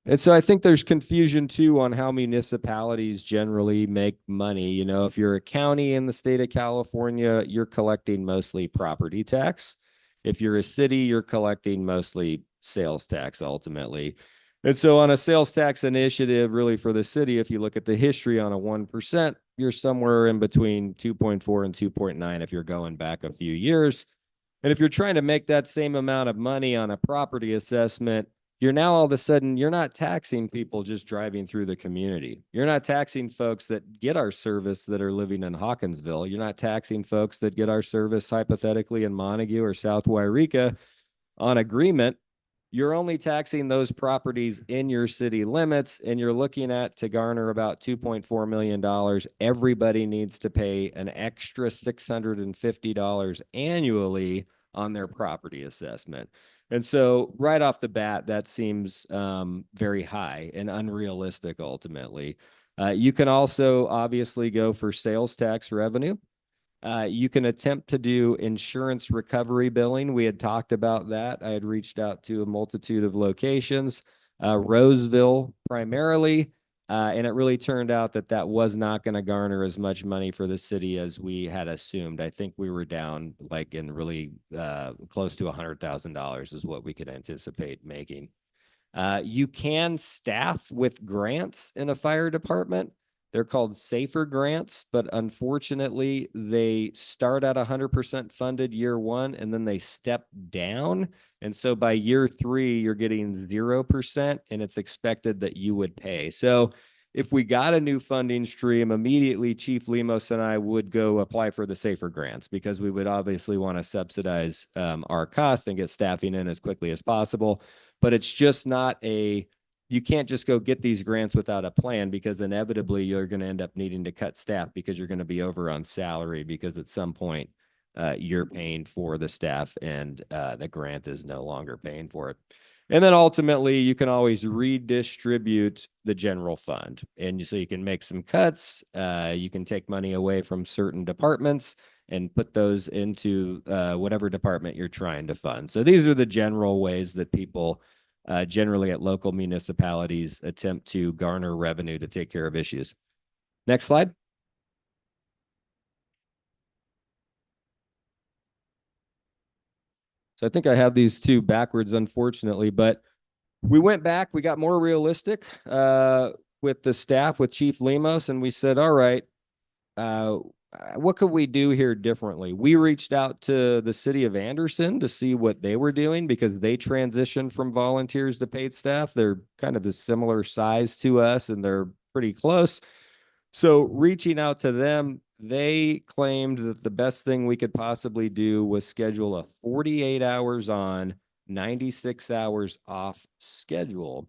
And so I think there's confusion too on how municipalities generally make money. If you're a county in the state of California, you're collecting mostly property tax. If you're a city, you're collecting mostly sales tax ultimately. And so on a sales tax initiative, really for the city, if you look at the history on a 1%, you're somewhere in between 2.4 and 2.9 if you're going back a few years. And if you're trying to make that same amount of money on a property assessment, you're now all of a sudden, you're not taxing people just driving through the community. You're not taxing folks that get our service that are living in Hawkinsville. You're not taxing folks that get our service hypothetically in Montague or South Wairika on agreement. You're only taxing those properties in your city limits, and you're looking at to garner about $2.4 million. Everybody needs to pay an extra $650 annually on their property assessment. And so right off the bat, that seems very high and unrealistic ultimately. You can also obviously go for sales tax revenue. You can attempt to do insurance recovery billing. We had talked about that. I had reached out to a multitude of locations, Roseville primarily, and it really turned out that that was not going to garner as much money for the city as we had assumed. I think we were down like in really close to $100,000 is what we could anticipate making. You can staff with grants in a fire department. They're called safer grants, but unfortunately, they start at 100% funded year one, and then they step down. And so by year three, you're getting 0%, and it's expected that you would pay. So if we got a new funding stream, immediately Chief Lemos and I would go apply for the safer grants, because we would obviously want to subsidize our costs and get staffing in as quickly as possible. But it's just not you can't just go get these grants without a plan, because inevitably you're going to end up needing to cut staff because you're going to be over on salary, because at some point you're paying for the staff and the grant is no longer paying for it. And then ultimately you can always redistribute the general fund. And so you can make some cuts. You can take money away from certain departments and put those into whatever department you're trying to fund. So these are the general ways that people generally at local municipalities attempt to garner revenue to take care of issues. Next slide. So I think I have these two backwards, unfortunately, but we went back, we got more realistic with the staff, with Chief Lemos, and we said, all right, what could we do here differently? We reached out to the city of Anderson to see what they were doing, because they transitioned from volunteers to paid staff. They're kind of a similar size to us, and they're pretty close. So reaching out to them, they claimed that the best thing we could possibly do was schedule a 48 hours on, 96 hours off schedule.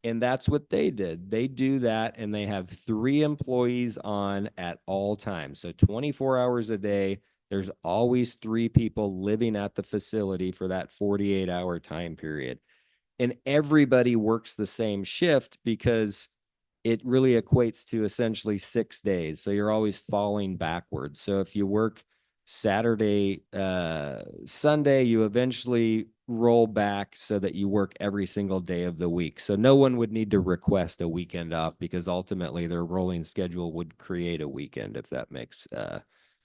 And that's what they did. They do that and they have 3 employees on at all times. So 24 hours a day, there's always 3 people living at the facility for that 48-hour time period. And everybody works the same shift because it really equates to essentially 6 days. So you're always falling backwards. So if you work Saturday, Sunday, you eventually roll back so that you work every single day of the week. So no one would need to request a weekend off because ultimately their rolling schedule would create a weekend, if that makes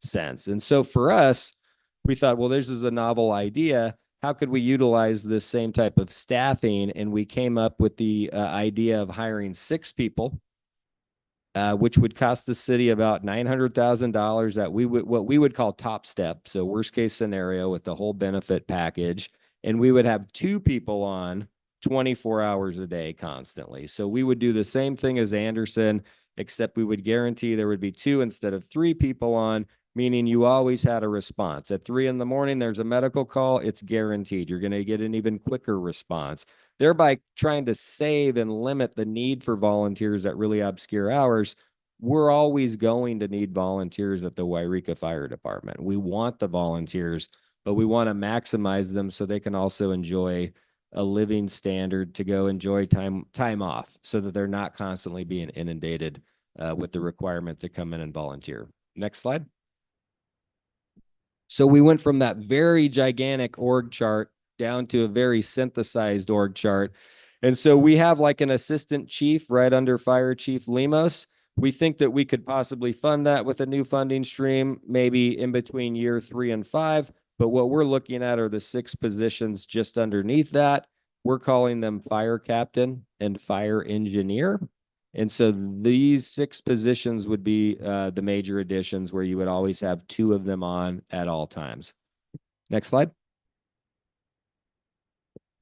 sense. And so for us, we thought, well, this is a novel idea. How could we utilize this same type of staffing? And we came up with the idea of hiring 6 people, which would cost the city about $900,000 that what we would call top step. So worst case scenario with the whole benefit package. And we would have 2 people on 24 hours a day constantly. So we would do the same thing as Anderson, except we would guarantee there would be 2 instead of 3 people on, meaning you always had a response. At 3 in the morning, there's a medical call, it's guaranteed. You're going to get an even quicker response, thereby trying to save and limit the need for volunteers at really obscure hours. We're always going to need volunteers at the Wairika Fire Department. We want the volunteers, but we want to maximize them so they can also enjoy a living standard to go enjoy time off so that they're not constantly being inundated with the requirement to come in and volunteer. Next slide. So we went from that very gigantic org chart down to a very synthesized org chart. And so we have like an assistant chief right under Fire Chief Lemos. We think that we could possibly fund that with a new funding stream, maybe in between year 3 and 5. But what we're looking at are the 6 positions just underneath that. We're calling them fire captain and fire engineer. And so these 6 positions would be the major additions where you would always have 2 of them on at all times. Next slide.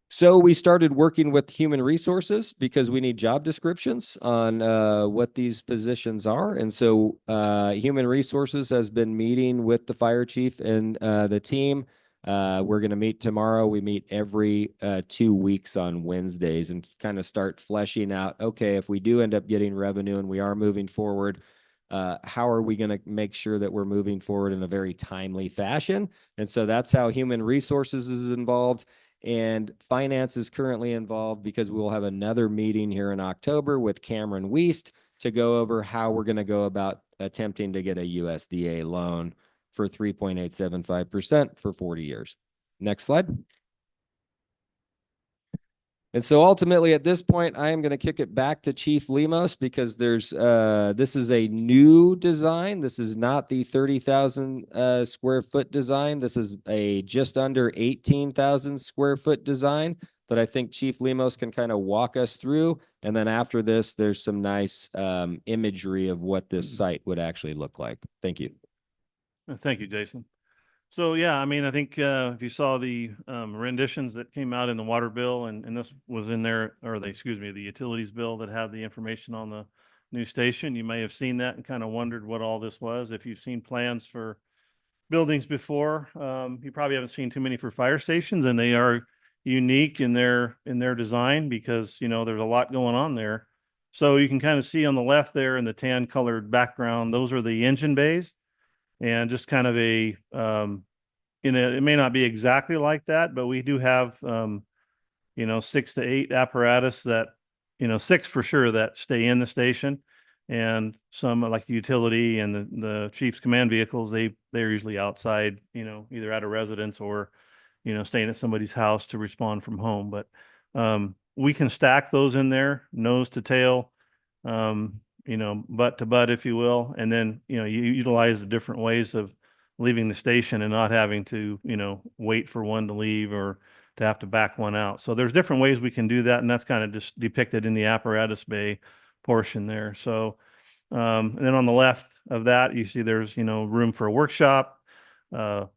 So we started working with human resources because we need job descriptions on what these positions are. And so human resources has been meeting with the fire chief and the team. We're going to meet tomorrow. We meet every 2 weeks on Wednesdays and kind of start fleshing out, okay, if we do end up getting revenue and we are moving forward, how are we going to make sure that we're moving forward in a very timely fashion? And so that's how human resources is involved. And finance is currently involved because we will have another meeting here in October with Cameron Wiest to go over how we're going to go about attempting to get a USDA loan for 3.875% for 40 years. Next slide. And so ultimately at this point, I am going to kick it back to Chief Lemos because there's this is a new design. This is not the 30,000 square foot design. This is a just under 18,000 square foot design that I think Chief Lemos can kind of walk us through. And then after this, there's some nice imagery of what this site would actually look like. Thank you. Thank you, Jason. So, yeah, I mean, I think if you saw the renditions that came out in the water bill and this was in there, or the utilities bill that had the information on the new station, you may have seen that and kind of wondered what all this was. If you've seen plans for buildings before, you probably haven't seen too many for fire stations, and they are unique in their design because, you know, there's a lot going on there. So you can kind of see on the left there in the tan colored background, those are the engine bays. And just kind of a, it may not be exactly like that, but we do have, 6 to 8 apparatus that, 6 for sure that stay in the station. And some like the utility and the chief's command vehicles, they're usually outside, either at a residence or, staying at somebody's house to respond from home. But we can stack those in there, nose to tail, butt to butt, if you will. And then, you utilize the different ways of leaving the station and not having to, wait for one to leave or to have to back one out. So there's different ways we can do that. And that's kind of just depicted in the apparatus bay portion there. So, and then on the left of that, you see there's, room for a workshop, an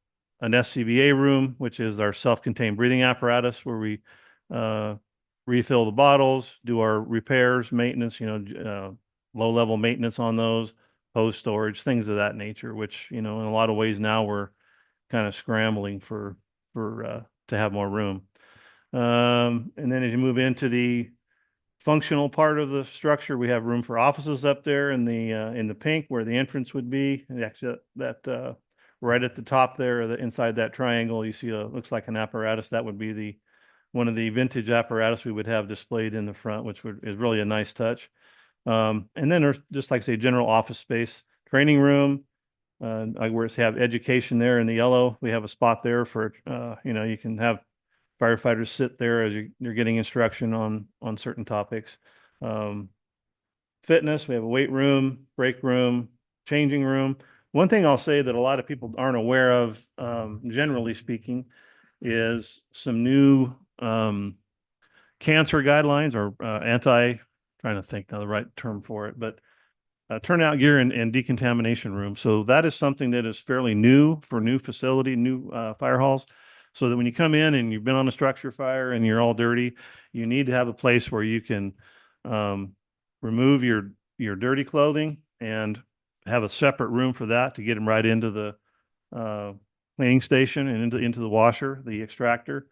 SCBA room, which is our self-contained breathing apparatus where we, refill the bottles, do our repairs, maintenance, low-level maintenance on those, hose storage, things of that nature, which, in a lot of ways now we're kind of scrambling to have more room. And then as you move into the functional part of the structure, we have room for offices up there in the pink where the entrance would be. And actually, that right at the top there, inside that triangle, you see looks like an apparatus. That would be one of the vintage apparatus we would have displayed in the front, which is really a nice touch. And then there's, just like I say, general office space, training room. Where it's have education there in the yellow, we have a spot there for you can have firefighters sit there as you're getting instruction on certain topics. Fitness, we have a weight room, break room, changing room. One thing I'll say that a lot of people aren't aware of, generally speaking, is some new cancer guidelines or trying to think now the right term for it, but turnout gear and decontamination room. So that is something that is fairly new for new facility, new fire halls. So that when you come in and you've been on a structure fire and you're all dirty, you need to have a place where you can remove your dirty clothing and have a separate room for that to get them right into the cleaning station and into the washer, the extractor,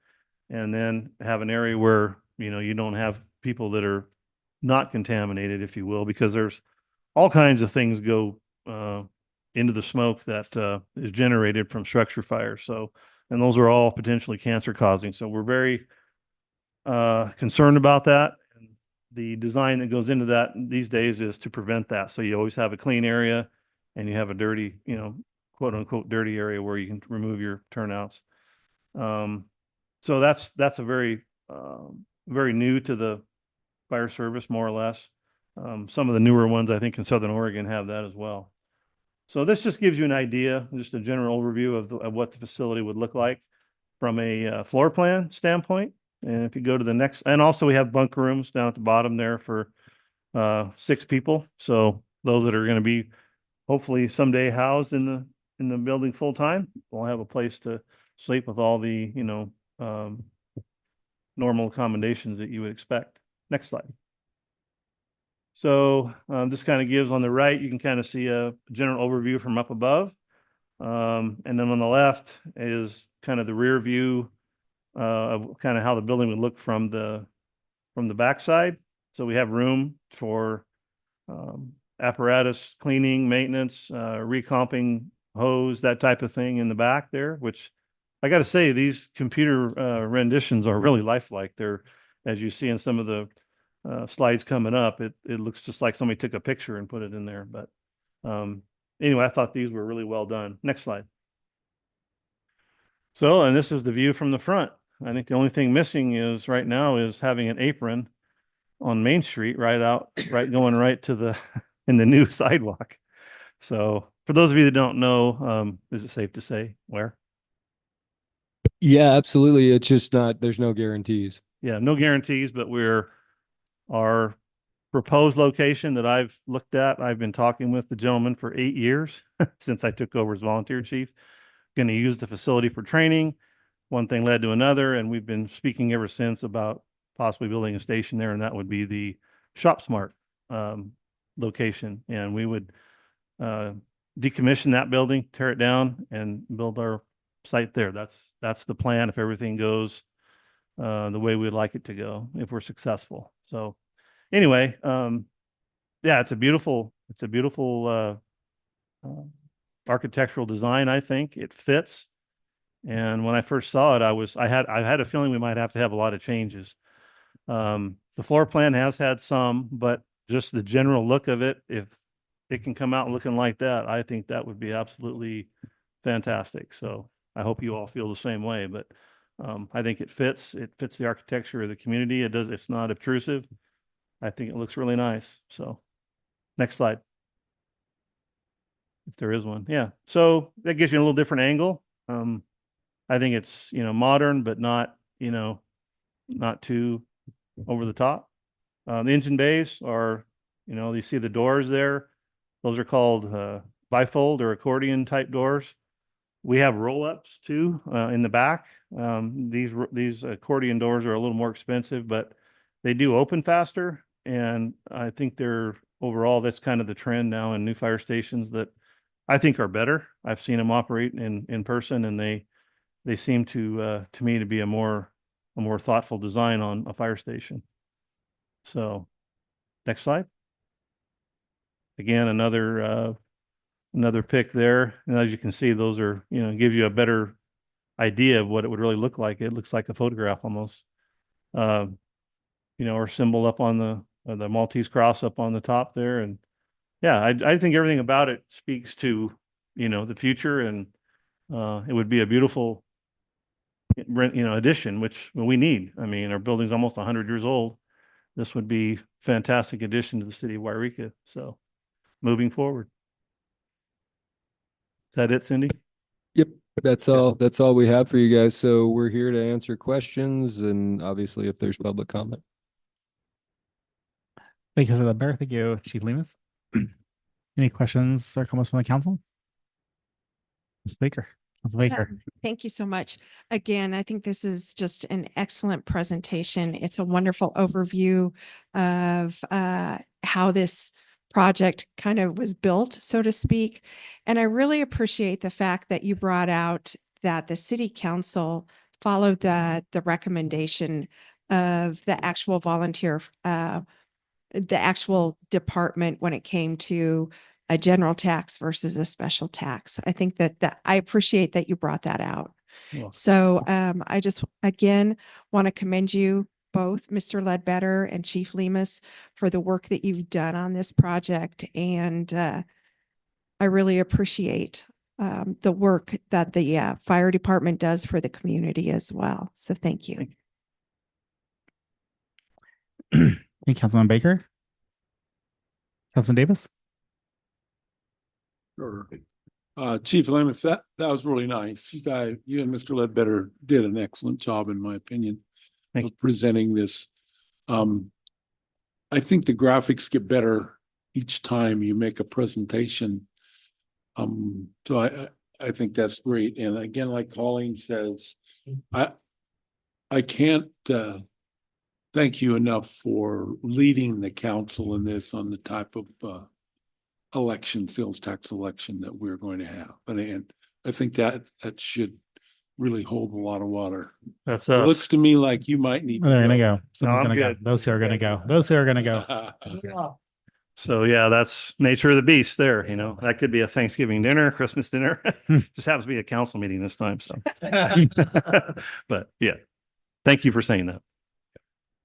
and then have an area where you don't have people that are not contaminated, if you will, because there's all kinds of things go into the smoke that is generated from structure fires. So, and those are all potentially cancer causing. So we're very concerned about that. And the design that goes into that these days is to prevent that. So you always have a clean area and you have a dirty, quote unquote, dirty area where you can remove your turnouts. So that's a very new to the fire service, more or less. Some of the newer ones, I think, in Southern Oregon have that as well. So this just gives you an idea, just a general overview of what the facility would look like from a floor plan standpoint. And if you go to the next, and also we have bunker rooms down at the bottom there for 6 people. So those that are going to be hopefully someday housed in the building full time will have a place to sleep with all the normal accommodations that you would expect. Next slide. So this kind of gives on the right, you can kind of see a general overview from up above. And then on the left is kind of the rear view of kind of how the building would look from the backside. So we have room for apparatus, cleaning, maintenance, recomping hose, that type of thing in the back there, which I got to say, these computer renditions are really lifelike. They're, as you see in some of the slides coming up, it looks just like somebody took a picture and put it in there. But anyway, I thought these were really well done. Next slide. So, and this is the view from the front. I think the only thing missing is right now is having an apron on Main Street going right to the in the new sidewalk. So for those of you that don't know, is it safe to say where? Yeah, absolutely. It's just there's no guarantees. Yeah, no guarantees, but our proposed location that I've looked at, I've been talking with the gentleman for 8 years since I took over as volunteer chief. Going to use the facility for training. One thing led to another, and we've been speaking ever since about possibly building a station there, and that would be the Shop Smart location. And we would decommission that building, tear it down, and build our site there. That's the plan if everything goes the way we'd like it to go, if we're successful. So anyway, yeah, it's a beautiful architectural design. I think it fits. And when I first saw it, I had a feeling we might have to have a lot of changes. The floor plan has had some, but just the general look of it, if it can come out looking like that, I think that would be absolutely fantastic. So I hope you all feel the same way, but I think it fits the architecture of the community. It's not obtrusive. I think it looks really nice. So next slide. If there is one. Yeah. So that gives you a little different angle. I think it's, modern, but not too over the top. The engine bays are, you see the doors there. Those are called bifold or accordion type doors. We have roll-ups too in the back. These accordion doors are a little more expensive, but they do open faster. And I think they're overall, that's kind of the trend now in new fire stations that I think are better. I've seen them operate in person, and they seem to me to be a more thoughtful design on a fire station. So, next slide. Again, another pick there, and as you can see, those are, gives you a better idea of what it would really look like. It looks like a photograph almost. Or symbol up on the Maltese cross up on the top there, and yeah, I think everything about it speaks to the future, and it would be a beautiful addition, which we need. I mean, our building's almost 100 years old. This would be fantastic addition to the city of Wairika. So, moving forward. Is that it, Cindy? Yep. That's all we have for you guys. So we're here to answer questions, and obviously if there's public comment. Thank you, Mr. Bear. Thank you, Chief Lemus. Any questions or comments from the council? Ms. Baker. Ms. Baker. Thank you so much. Again, I think this is just an excellent presentation. It's a wonderful overview of how this project kind of was built, so to speak. And I really appreciate the fact that you brought out that the city council followed the recommendation of the actual volunteer, the actual department when it came to a general tax versus a special tax. I think that I appreciate that you brought that out. Well, So I just, again, want to commend you both, Mr. Ledbetter and Chief Lemus, for the work that you've done on this project. And I really appreciate the work that the fire department does for the community as well. So thank you. Hey, Councilman Baker. Councilman Davis. Sure. Chief Lemus, that was really nice. You and Mr. Ledbetter did an excellent job, in my opinion, of presenting this. I think the graphics get better each time you make a presentation. So I think that's great. And again, like Colleen says, I can't thank you enough for leading the council in this on the type of sales tax election that we're going to have. And I think that should really hold a lot of water. That's It us. looks to me like you might need They're to gonna go. go. Someone's I'm gonna go. good. Those who are gonna go. Those who are gonna go. So yeah, that's nature of the beast there. That could be a Thanksgiving dinner, Christmas dinner. Just happens to be a council meeting this time. So, but yeah, thank you for saying that.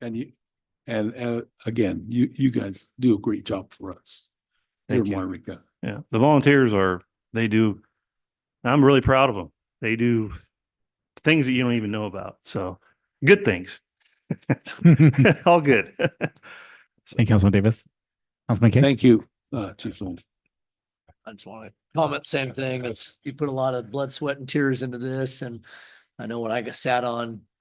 And again, you guys do a great job for us. Thank Here you. in Wairika. Yeah. The volunteers I'm really proud of them. They do things that you don't even know about. So good things. All good. Thank you, Councilman Davis. Councilman King. Thank you, Chief Lynn. I just want to comment, same thing. You put a lot of blood, sweat and tears into this. And I know when I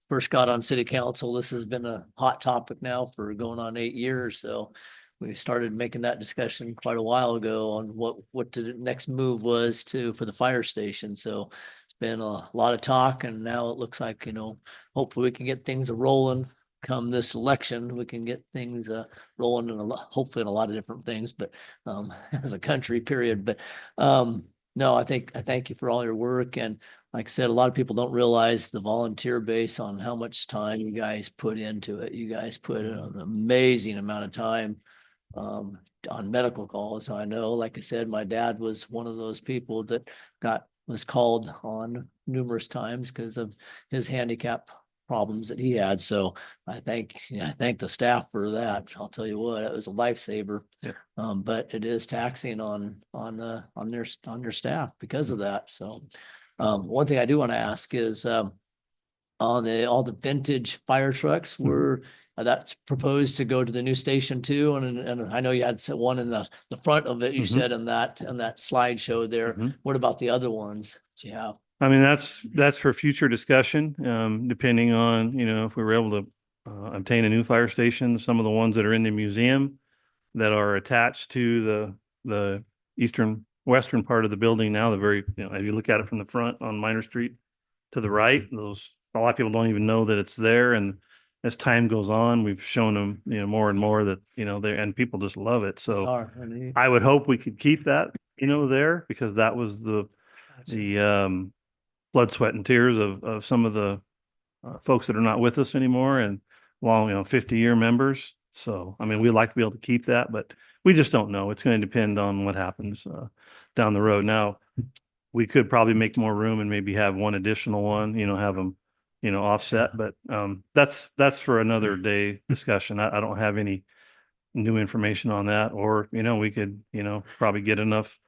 first got on city council, this has been a hot topic now for going on 8 years. So we started making that discussion quite a while ago on what the next move was for the fire station. So it's been a lot of talk, and now it looks like, hopefully we can get things rolling. Come this election, we can get things rolling hopefully in a lot of different things, but as a country period. But no, I thank you for all your work. And like I said, a lot of people don't realize the volunteer base on how much time you guys put into it. You guys put an amazing amount of time on medical calls. I know, like I said, my dad was one of those people that was called on numerous times because of his handicap problems that he had. So I thank the staff for that. I'll tell you what, it was a lifesaver. Yeah. But it is taxing on their staff because of that. So one thing I do want to ask is on all the vintage fire trucks that's proposed to go to the new station too. And I know you had one in the front of it, you said in that slideshow there. What about the other ones that you have? I mean, that's for future discussion, depending on, if we were able to obtain a new fire station. Some of the ones that are in the museum that are attached to the western part of the building now, the very, as you look at it from the front on Minor Street to the right, a lot of people don't even know that it's there. And as time goes on, we've shown them, more and more that, and people just love it. So I would hope we could keep that, there, because that was the blood, sweat and tears of some of the folks that are not with us anymore and long, 50-year members. So, I mean, we'd like to be able to keep that, but we just don't know. It's going to depend on what happens down the road. Now, we could probably make more room and maybe have one additional one, have them, offset, but that's for another day discussion. I don't have any new information on that, or, we could, probably get enough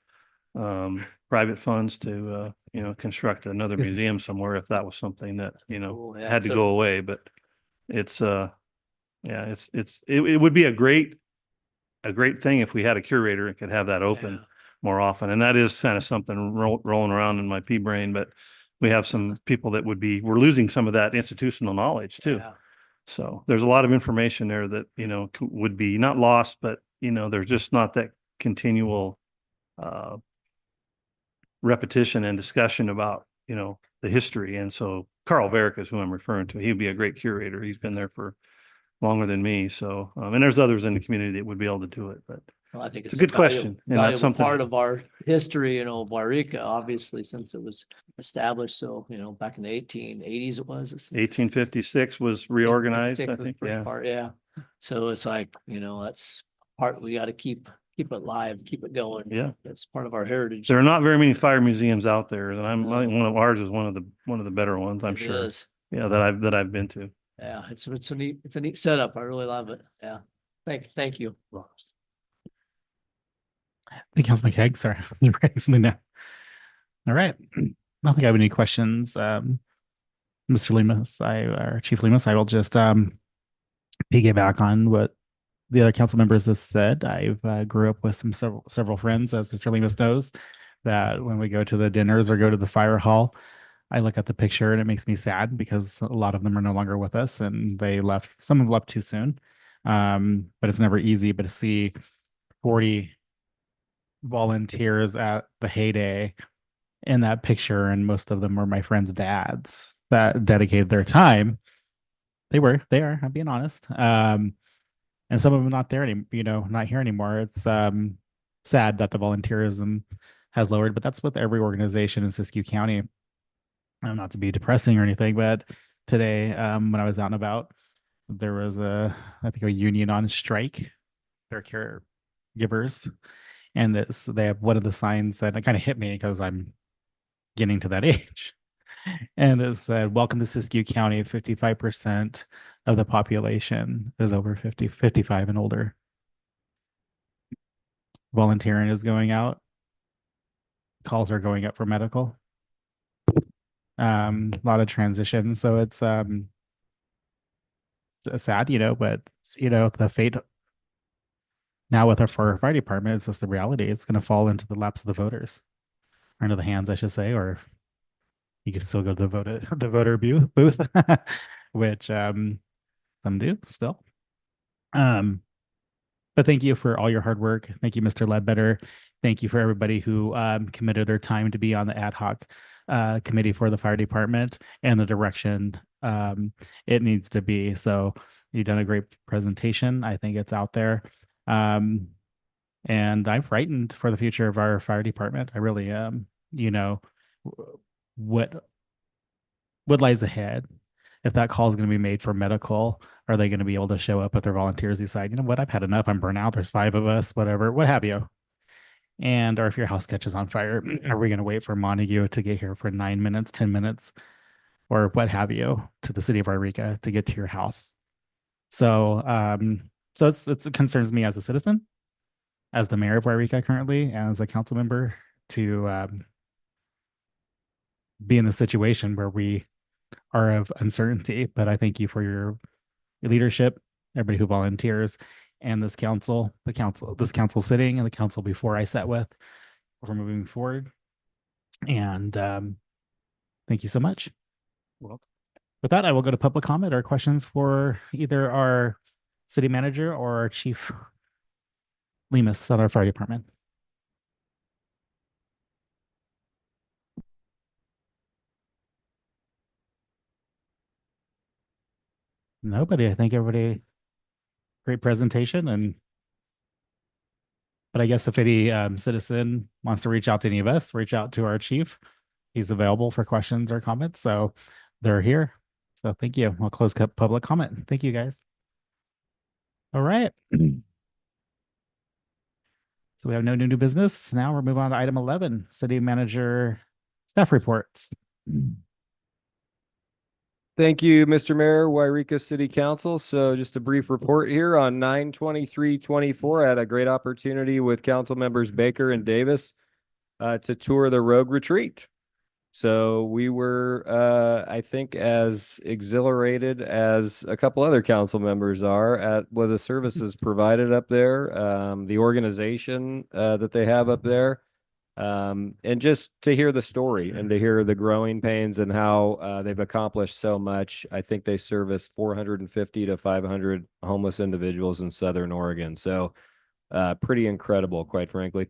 private funds to, construct another museum somewhere if that was something that, Oh, yeah, had to so- go away. But it's, yeah, it would be a great thing if we had a curator and could have that open Yeah. more often. And that is kind of something rolling around in my pea brain, but we have some people that we're losing some of that institutional knowledge too. Yeah. So there's a lot of information there that, would be not lost, but, there's just not that continual, repetition and discussion about, the history. And so Carl Varick is who I'm referring to. He'd be a great curator. He's been there for longer than me. So, and there's others in the community that would be able to do it, but Well, I think it's a good question. And that's Valuable something. part of our history, Wairika, obviously, since it was established. So, back in the 1880s, it was. 1856 was reorganized, I 1856 was the think. first Yeah. part, yeah. So it's like, that's part, we got to keep it live, keep it going. Yeah. That's part of our heritage. There are not very many fire museums out there, and I think No. one of ours is one of the better ones, I'm It sure. is. Yeah, that I've been to. Yeah, it's a neat setup. I really love it. Yeah. Thank you. Thank you, Councilman Keg. Sorry, you're writing something down. All right. I don't think I have any questions. Mr. Lemus, or Chief Lemus, I will just piggyback on what the other council members have said. I've grew up with several friends, as Mr. Lemus knows, that when we go to the dinners or go to the fire hall, I look at the picture and it makes me sad because a lot of them are no longer with us and they left. Some have left too soon. But it's never easy. But to see 40 volunteers at the heyday in that picture, and most of them were my friends' dads that dedicated their time. They are, I'm being honest. And some of them not there not here anymore. It's sad that the volunteerism has lowered, but that's with every organization in Siskiyou County. Not to be depressing or anything, but today, when I was out and about, there was I think a union on strike. Their caregivers, and they have one of the signs that it kind of hit me because I'm getting to that age. And it said, "Welcome to Siskiyou County. 55% of the population is over 55 and older." Volunteering is going out. Calls are going up for medical. A lot of transition. So it's sad, but the fate now with our fire department, it's just the reality. It's going to fall into the laps of the voters, or into the hands, I should say, or you can still go to the voter booth, which some do still. But thank you for all your hard work. Thank you, Mr. Ledbetter. Thank you for everybody who committed their time to be on the ad hoc committee for the fire department and the direction it needs to be. So you've done a great presentation. I think it's out there. And I'm frightened for the future of our fire department. I really am. What lies ahead? If that call is going to be made for medical, are they going to be able to show up with their volunteers decide, I've had enough, I'm burnt out, there's 5 of us, whatever, what have you. Or if your house catches on fire, are we going to wait for Montague to get here for 9 minutes, 10 minutes, or what have you, to the city of Eureka to get to your house? So it concerns me as a citizen, as the mayor of Eureka currently, and as a council member, to be in the situation where we are of uncertainty. But I thank you for your leadership, everybody who volunteers, and this council sitting, and the council before I sat with, for moving forward. And thank you so much. Well, with that, I will go to public comment or questions for either our city manager or our chief Lemus on our fire department. Nobody. I think everybody, great presentation. But I guess if any citizen wants to reach out to any of us, reach out to our chief. He's available for questions or comments. So they're here. So thank you. I'll close public comment. Thank you, guys. All right. So we have no new business. Now we're moving on to item 11, city manager staff reports. Thank you, Mr. Mayor, Wairika City Council. So just a brief report here on 9/23/24. I had a great opportunity with council members Baker and Davis to tour the Rogue Retreat. So we were, I think, as exhilarated as a couple other council members are at what the services provided up there, the organization that they have up there, and just to hear the story and to hear the growing pains and how they've accomplished so much. I think they service 450 to 500 homeless individuals in Southern Oregon. So pretty incredible, quite frankly.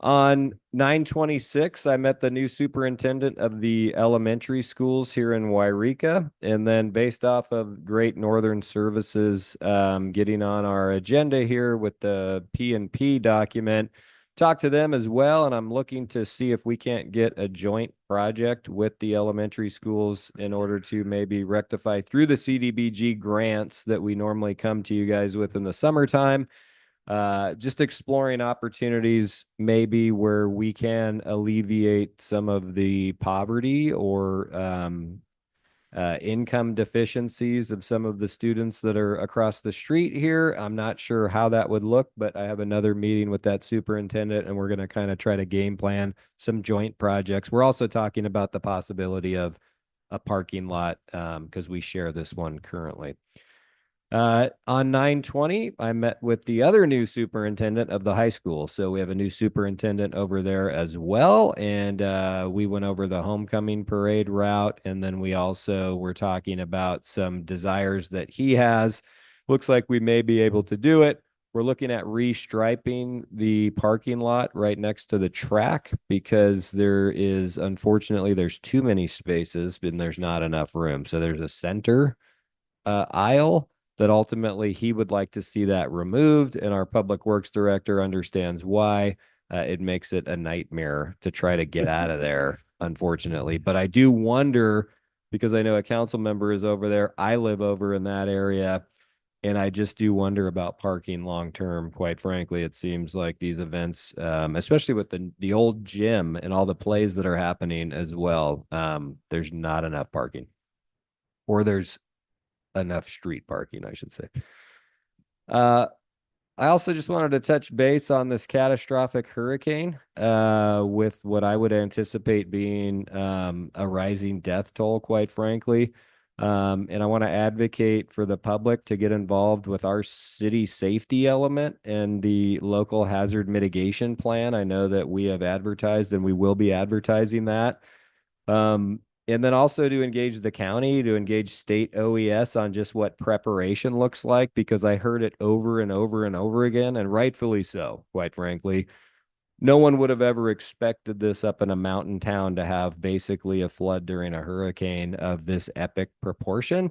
On 9/26, I met the new superintendent of the elementary schools here in Wairika. And then based off of Great Northern Services getting on our agenda here with the P&P document, talk to them as well. And I'm looking to see if we can't get a joint project with the elementary schools in order to maybe rectify through the CDBG grants that we normally come to you guys with in the summertime. Just exploring opportunities maybe where we can alleviate some of the poverty or income deficiencies of some of the students that are across the street here. I'm not sure how that would look, but I have another meeting with that superintendent and we're going to kind of try to game plan some joint projects. We're also talking about the possibility of a parking lot because we share this one currently. On 9/20, I met with the other new superintendent of the high school. So we have a new superintendent over there as well. And we went over the homecoming parade route. And then we also were talking about some desires that he has. Looks like we may be able to do it. We're looking at restriping the parking lot right next to the track because unfortunately, there's too many spaces and there's not enough room. So there's a center aisle that ultimately he would like to see that removed. And our public works director understands why. It makes it a nightmare to try to get out of there, unfortunately. But I do wonder, because I know a council member is over there. I live over in that area. And I just do wonder about parking long term. Quite frankly, it seems like these events, especially with the old gym and all the plays that are happening as well, there's not enough parking. Or there's enough street parking, I should say. I also just wanted to touch base on this catastrophic hurricane with what I would anticipate being a rising death toll, quite frankly. And I want to advocate for the public to get involved with our city safety element and the local hazard mitigation plan. I know that we have advertised and we will be advertising that. And then also to engage the county, to engage state OES on just what preparation looks like, because I heard it over and over and over again, and rightfully so, quite frankly. No one would have ever expected this up in a mountain town to have basically a flood during a hurricane of this epic proportion.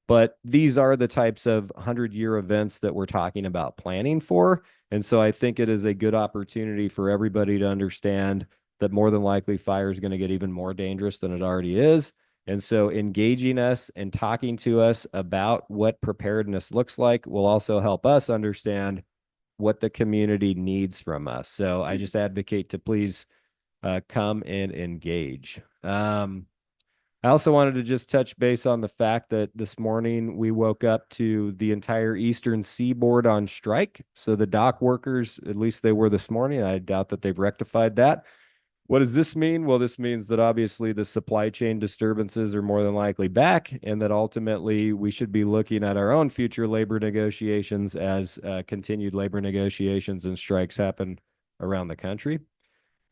But these are the types of 100-year events that we're talking about planning for. And so I think it is a good opportunity for everybody to understand that more than likely fire is going to get even more dangerous than it already is. And so engaging us and talking to us about what preparedness looks like will also help us understand what the community needs from us. So I just advocate to please come and engage. I also wanted to just touch base on the fact that this morning we woke up to the entire Eastern Seaboard on strike. So the dock workers, at least they were this morning. I doubt that they've rectified that. What does this mean? Well, this means that obviously the supply chain disturbances are more than likely back, and that ultimately we should be looking at our own future labor negotiations as continued labor negotiations and strikes happen around the country.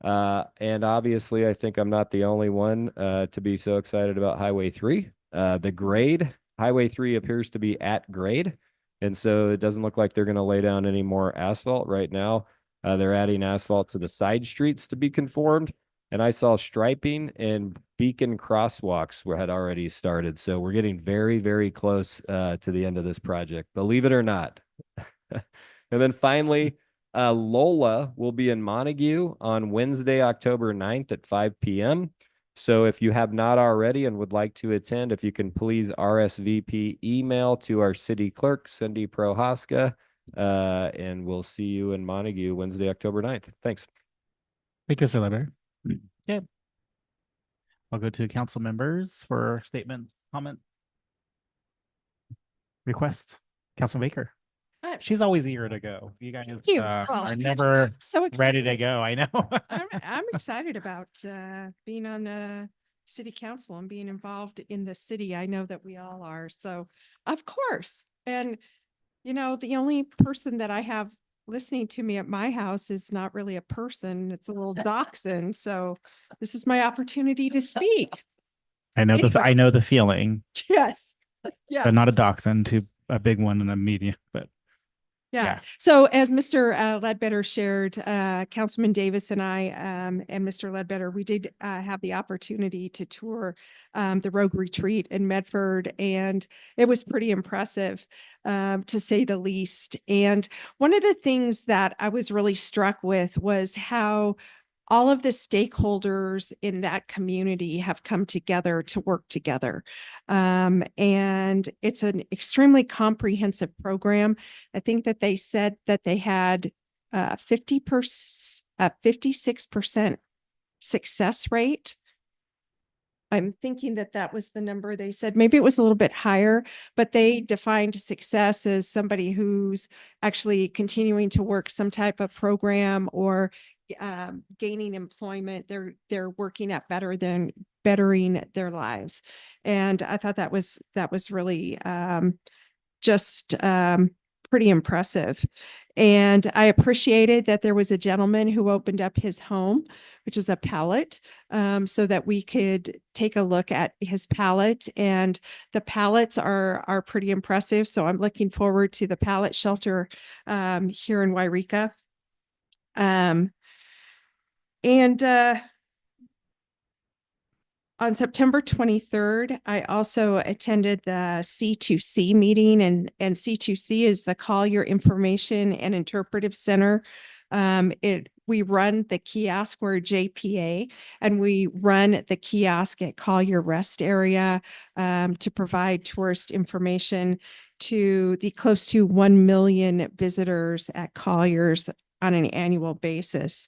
And obviously, I think I'm not the only one to be so excited about Highway 3. The grade, Highway 3 appears to be at grade, and so it doesn't look like they're going to lay down any more asphalt right now. They're adding asphalt to the side streets to be conformed. And I saw striping and beacon crosswalks had already started. So we're getting very, very close to the end of this project, believe it or not. And then finally, Lola will be in Montague on Wednesday, October 9th at 5 p.m. So if you have not already and would like to attend, if you can please RSVP email to our city clerk, Cindy Prohaska, and we'll see you in Montague Wednesday, October 9th. Thanks. Thank you, Mr. Leber. Okay. I'll go to council members for statements, comment, requests. Councilman Baker. She's always eager to go. You guys you. are Well, never So ready excited. to go. I know. I'm excited about being on the city council and being involved in the city. I know that we all are. So of course. And you know, the only person that I have listening to me at my house is not really a person. It's a little dachshund. So this is my opportunity to speak. I know Anyway. I know the feeling, Yes. Yeah. but not a dachshund, to a big one and a medium, but Yeah. Yeah. So as Mr. Ledbetter shared, Councilman Davis and I, and Mr. Ledbetter, we did have the opportunity to tour the Rogue Retreat in Medford, and it was pretty impressive, to say the least. And one of the things that I was really struck with was how all of the stakeholders in that community have come together to work together. And it's an extremely comprehensive program. I think that they said that they had 56% success rate. I'm thinking that that was the number they said. Maybe it was a little bit higher, but they defined success as somebody who's actually continuing to work some type of program or gaining employment. They're working at bettering their lives. And I thought that was really just pretty impressive. And I appreciated that there was a gentleman who opened up his home, which is a pallet, so that we could take a look at his pallet. And the pallets are pretty impressive. So I'm looking forward to the pallet shelter here in Wairika. On September 23rd, I also attended the C2C meeting, and C2C is the Collier Information and Interpretive Center. We run the kiosk, we're JPA, and we run the kiosk at Collier Rest Area to provide tourist information to the close to 1 million visitors at Collier's on an annual basis.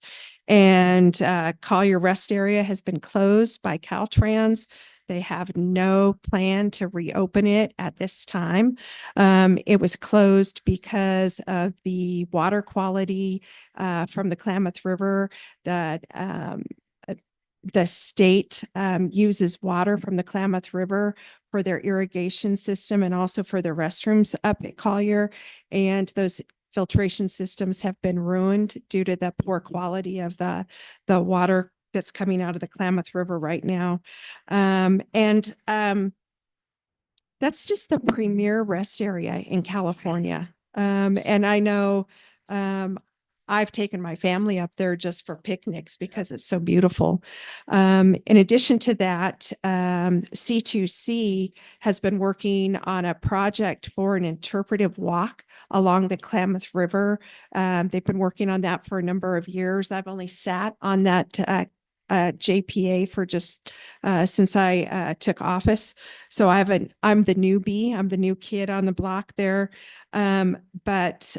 And Collier Rest Area has been closed by Caltrans. They have no plan to reopen it at this time. It was closed because of the water quality from the Klamath River. That the state uses water from the Klamath River for their irrigation system and also for their restrooms up at Collier. And those filtration systems have been ruined due to the poor quality of the water that's coming out of the Klamath River right now. That's just the premier rest area in California. And I know I've taken my family up there just for picnics because it's so beautiful. In addition to that, C2C has been working on a project for an interpretive walk along the Klamath River. They've been working on that for a number of years. I've only sat on that JPA for just since I took office. So I'm the newbie. I'm the new kid on the block there. But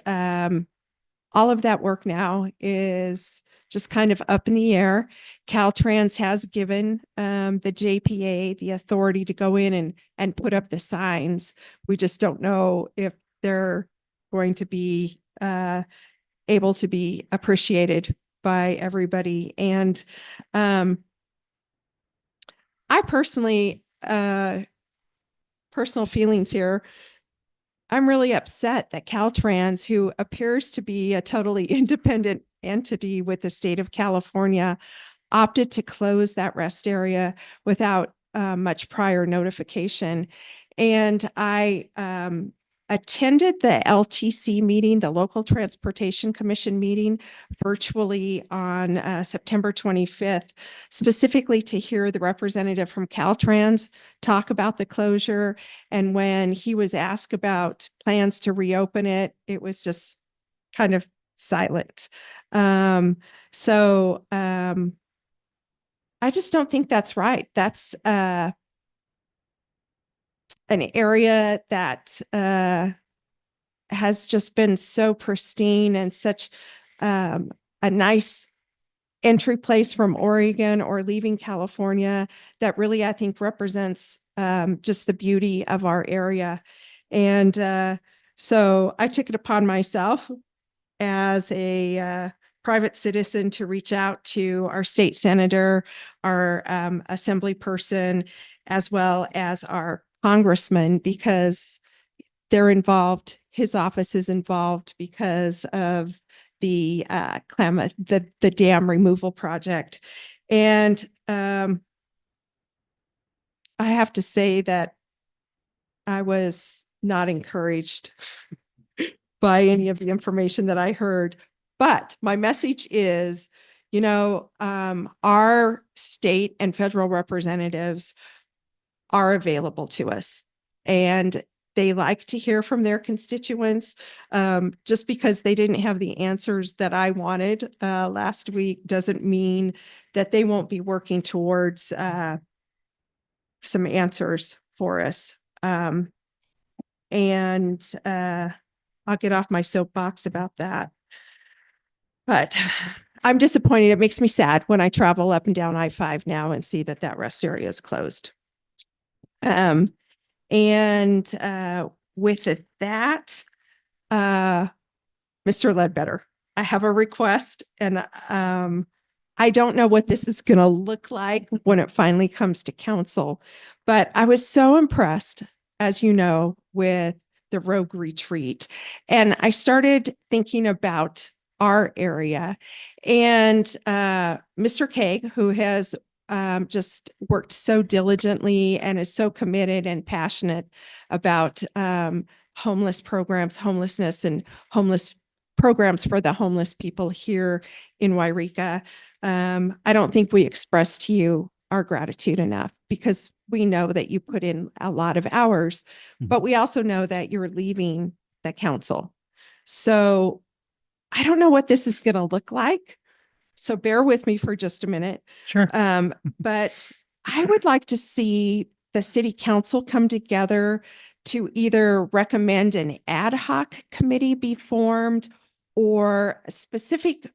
all of that work now is just kind of up in the air. Caltrans has given the JPA the authority to go in and put up the signs. We just don't know if they're going to be able to be appreciated by everybody. And I personally, personal feelings here, I'm really upset that Caltrans, who appears to be a totally independent entity with the state of California, opted to close that rest area without much prior notification. And I attended the LTC meeting, the Local Transportation Commission meeting, virtually on September 25th, specifically to hear the representative from Caltrans talk about the closure. And when he was asked about plans to reopen it, it was just kind of silent. I just don't think that's right. That's an area that has just been so pristine and such a nice entry place from Oregon or leaving California that really, I think, represents just the beauty of our area. And so I took it upon myself as a private citizen to reach out to our state senator, our assembly person, as well as our congressman, because they're involved. His office is involved because of the Klamath, the dam removal project. And I have to say that I was not encouraged by any of the information that I heard. But my message is, our state and federal representatives are available to us, and they like to hear from their constituents. Just because they didn't have the answers that I wanted last week doesn't mean that they won't be working towards some answers for us. And I'll get off my soapbox about that. But I'm disappointed. It makes me sad when I travel up and down I-5 now and see that rest area is closed. And with that, Mr. Ledbetter, I have a request, and I don't know what this is going to look like when it finally comes to council, but I was so impressed, as you know, with the Rogue Retreat. And I started thinking about our area, and Mr. Kaeg, who has just worked so diligently and is so committed and passionate about homelessness and homeless programs for the homeless people here in Wairika. I don't think we express to you our gratitude enough, because we know that you put in a lot of hours, but we also know that you're leaving the council. So I don't know what this is going to look like. So bear with me for just a minute. Sure. But I would like to see the city council come together to either recommend an ad hoc committee be formed, or specific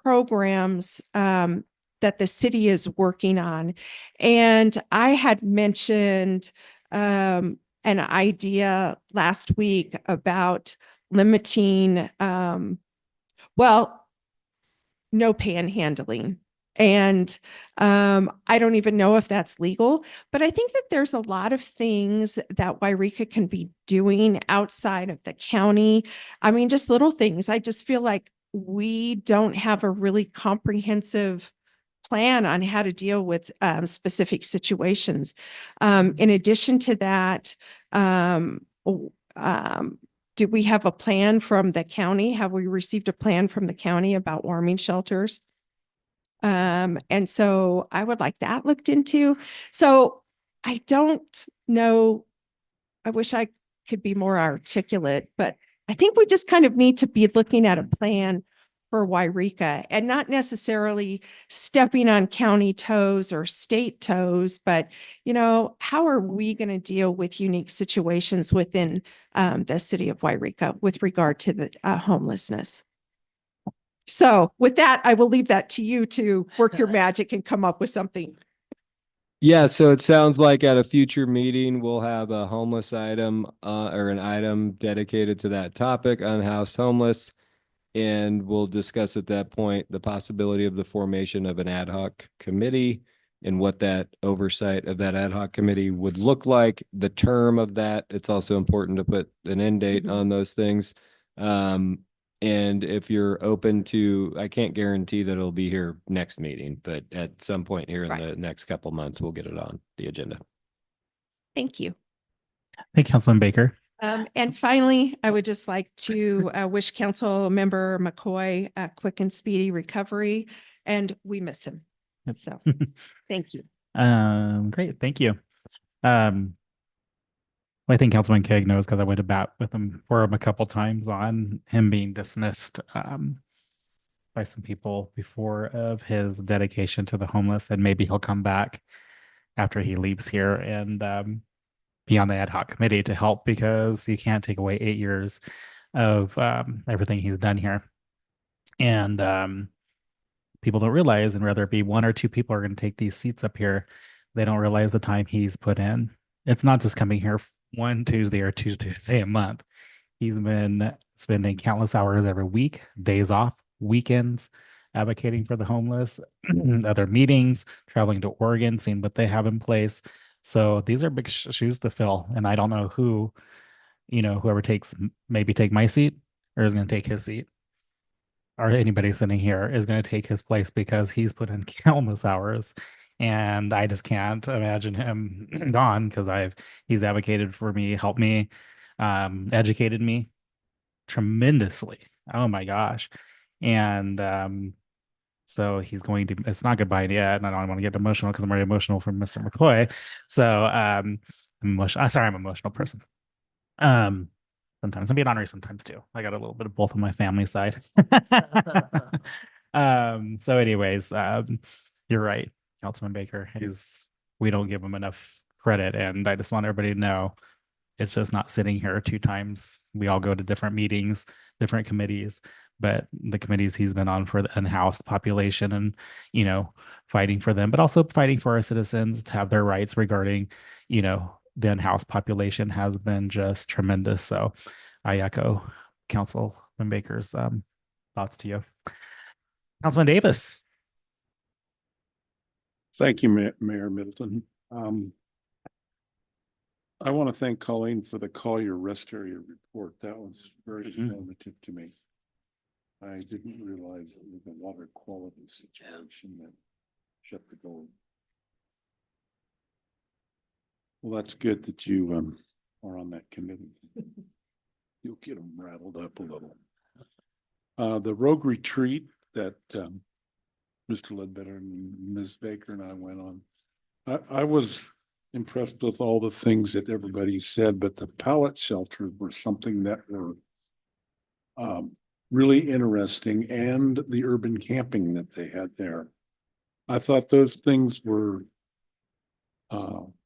programs that the city is working on. And I had mentioned an idea last week about limiting, no panhandling. And I don't even know if that's legal, but I think that there's a lot of things that Wairika can be doing outside of the county. I mean, just little things. I just feel like we don't have a really comprehensive plan on how to deal with specific situations. In addition to that, do we have a plan from the county? Have we received a plan from the county about warming shelters? And so I would like that looked into. So I don't know. I wish I could be more articulate, but I think we just kind of need to be looking at a plan for Wairika, and not necessarily stepping on county toes or state toes, but, how are we going to deal with unique situations within the city of Wairika with regard to the homelessness? So with that, I will leave that to you to work your magic and come up with something. Yeah, so it sounds like at a future meeting, we'll have a homeless item or an item dedicated to that topic, unhoused homeless. And we'll discuss at that point the possibility of the formation of an ad hoc committee and what that oversight of that ad hoc committee would look like, the term of that. It's also important to put an end date on those things. And if you're open to, I can't guarantee that it'll be here next meeting, but at some point here in the next couple months, we'll get it on the agenda. Thank you. Thank you, Councilman Baker. And finally, I would just like to wish Council Member McCoy a quick and speedy recovery, and we miss him. So, thank you. Great, thank you. Well, I think Councilman Keg knows because I went to bat with him for him a couple times on him being dismissed by some people before of his dedication to the homeless, and maybe he'll come back after he leaves here and be on the ad hoc committee to help, because you can't take away 8 years of everything he's done here. And people don't realize, and whether it be one or two people are going to take these seats up here, they don't realize the time he's put in. It's not just coming here one Tuesday or Tuesday a month. He's been spending countless hours every week, days off, weekends, advocating for the homeless, other meetings, traveling to Oregon, seeing what they have in place. So these are big shoes to fill. And I don't know who, whoever maybe take my seat or is going to take his seat, or anybody sitting here is going to take his place, because he's put in countless hours. And I just can't imagine him gone, because he's advocated for me, helped me, educated me tremendously. Oh my gosh. And so he's going to, it's not goodbye yet, and I don't want to get emotional because I'm already emotional from Mr. McCoy. So I'm emotional. Sorry, I'm an emotional person. Sometimes I'm being honorary, sometimes too. I got a little bit of both on my family side. So anyways, you're right, Councilman Baker. We don't give him enough credit, and I just want everybody to know it's just not sitting here 2 times. We all go to different meetings, different committees, but the committees he's been on for the unhoused population and, fighting for them, but also fighting for our citizens to have their rights regarding, the unhoused population has been just tremendous. So I echo Councilman Baker's thoughts to you. Councilman Davis. Thank you, Mayor Middleton. I want to thank Colleen for the Collier Rest Area report. That was very informative to me. I didn't realize it was a water quality situation that shut the door. Well, that's good that you are on that committee. You'll get them rattled up a little. The Rogue Retreat that Mr. Ledbetter and Ms. Baker and I went on, I was impressed with all the things that everybody said, but the pallet shelters were something that were really interesting, and the urban camping that they had there. I thought those things were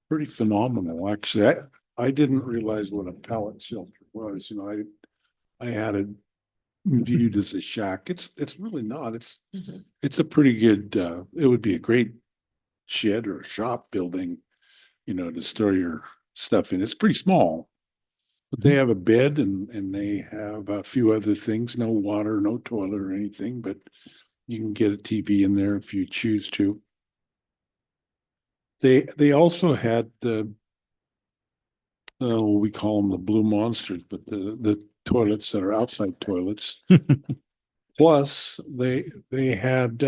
pretty phenomenal. Actually, I didn't realize what a pallet shelter was. I had it viewed as a shack. It's really not. It's a pretty good. It would be a great shed or shop building, to store your stuff in. It's pretty small, but they have a bed and they have a few other things. No water, no toilet or anything, but you can get a TV in there if you choose to. They also had the we call them the blue monsters, but the toilets that are outside toilets. Plus, they had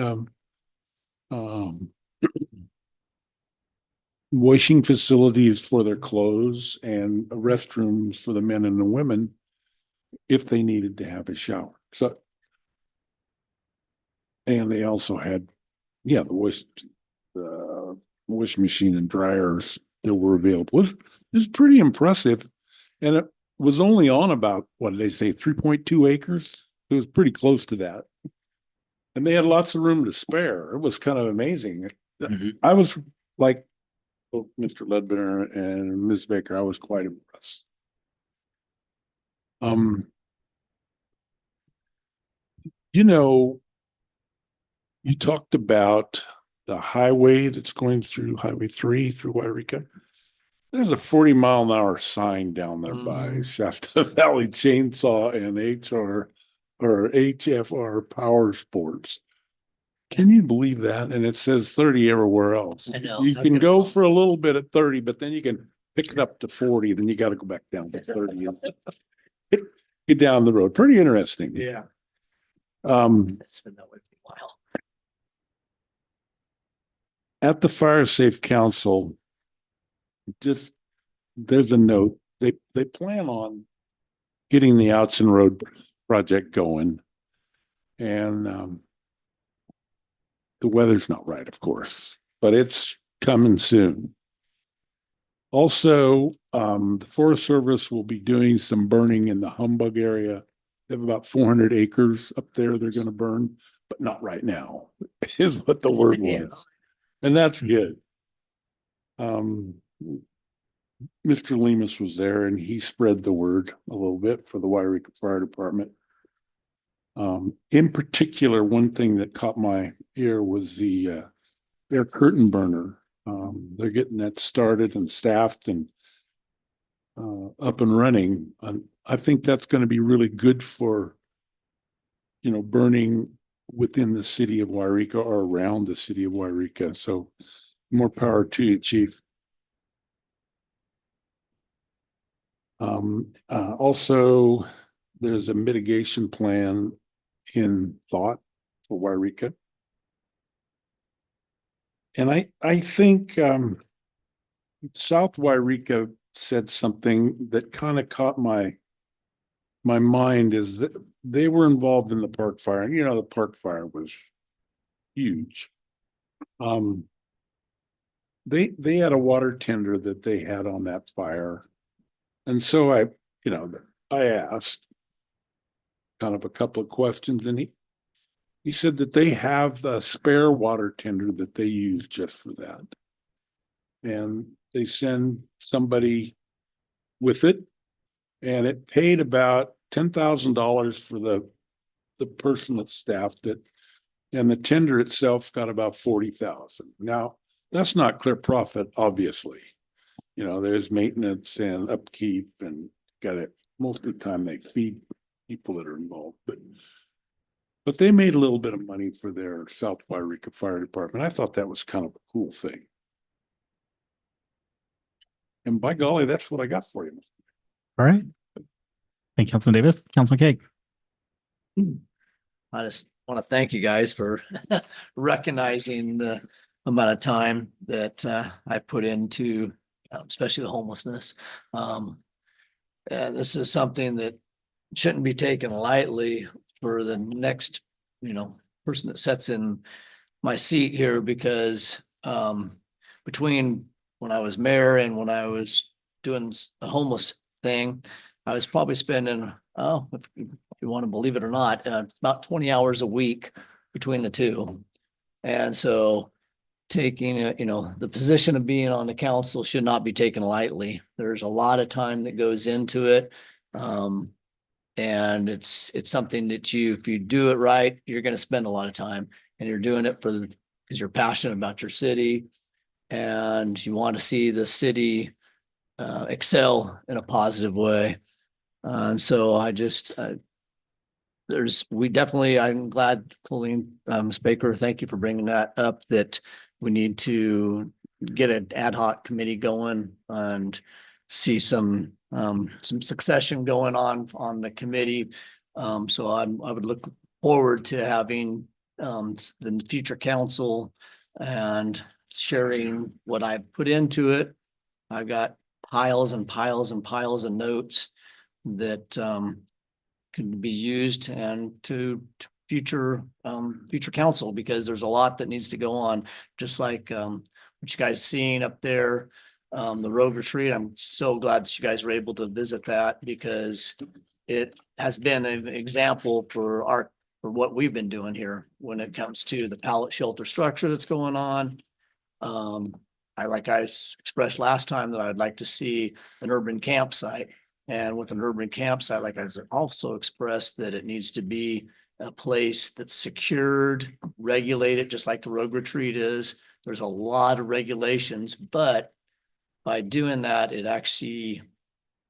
washing facilities for their clothes and restrooms for the men and the women if they needed to have a shower. So, and they also had, the washing machine and dryers that were available. It was pretty impressive. And it was only on about, what did they say, 3.2 acres? It was pretty close to that. And they had lots of room to spare. It was kind of amazing. I was like both Mr. Ledbetter and Ms. Baker, I was quite impressed. You talked about the highway that's going through Highway 3 through Wairika. There's a 40-mile-an-hour sign down there by Shasta Valley Chainsaw and HFR Power Sports. Can you believe that? And it says 30 everywhere else. I know. You can go for a little bit at 30, but then you can pick it up to 40. Then you got to go back down to 30 and get down the road. Pretty interesting. Yeah. It's been that way for a while. At the Fire Safe Council, there's a note they plan on getting the Outson Road project going. And the weather's not right, of course, but it's coming soon. Also, the Forest Service will be doing some burning in the Humbug area. They have about 400 acres up there they're going to burn, but not right now, is what the word Yeah. was. And that's good. Mr. Lemus was there and he spread the word a little bit for the Wairika Fire Department. In particular, one thing that caught my ear was the air curtain burner. They're getting that started and staffed and up and running. I think that's going to be really good for, burning within the city of Wairika or around the city of Wairika. So more power to you, Chief. Also, there's a mitigation plan in thought for Wairika. And I think South Wairika said something that kind of caught my mind, is that they were involved in the park fire. And the park fire was huge. They had a water tender that they had on that fire. And so I asked kind of a couple of questions, and he said that they have a spare water tender that they use just for that. And they send somebody with it, and it paid about $10,000 for the person that staffed it. And the tender itself got about 40,000. Now, that's not clear profit, obviously. There's maintenance and upkeep, and most of the time they feed people that are involved, but they made a little bit of money for their South Wairika Fire Department. I thought that was kind of a cool thing. And by golly, that's what I got for you. All right. Thank you, Councilman Davis. Councilman Cake. I just want to thank you guys for recognizing the amount of time that I've put into, especially the homelessness. And this is something that shouldn't be taken lightly for the next, person that sits in my seat here, because between when I was mayor and when I was doing the homeless thing, I was probably spending, if you want to believe it or not, about 20 hours a week between the two. And so taking, the position of being on the council should not be taken lightly. There's a lot of time that goes into it. And it's something that if you do it right, you're going to spend a lot of time, and you're doing it because you're passionate about your city and you want to see the city excel in a positive way. And so I'm glad, Colleen, Ms. Baker, thank you for bringing that up, that we need to get an ad hoc committee going and see some succession going on the committee. So I would look forward to having the future council and sharing what I put into it. I've got piles and piles and piles of notes that can be used and to future council, because there's a lot that needs to go on, just like what you guys seen up there, the road retreat. I'm so glad that you guys were able to visit that, because it has been an example for what we've been doing here when it comes to the pallet shelter structure that's going on. Like I expressed last time, that I'd like to see an urban campsite. And with an urban campsite, like I also expressed, that it needs to be a place that's secured, regulated, just like the road retreat is. There's a lot of regulations, but by doing that, it actually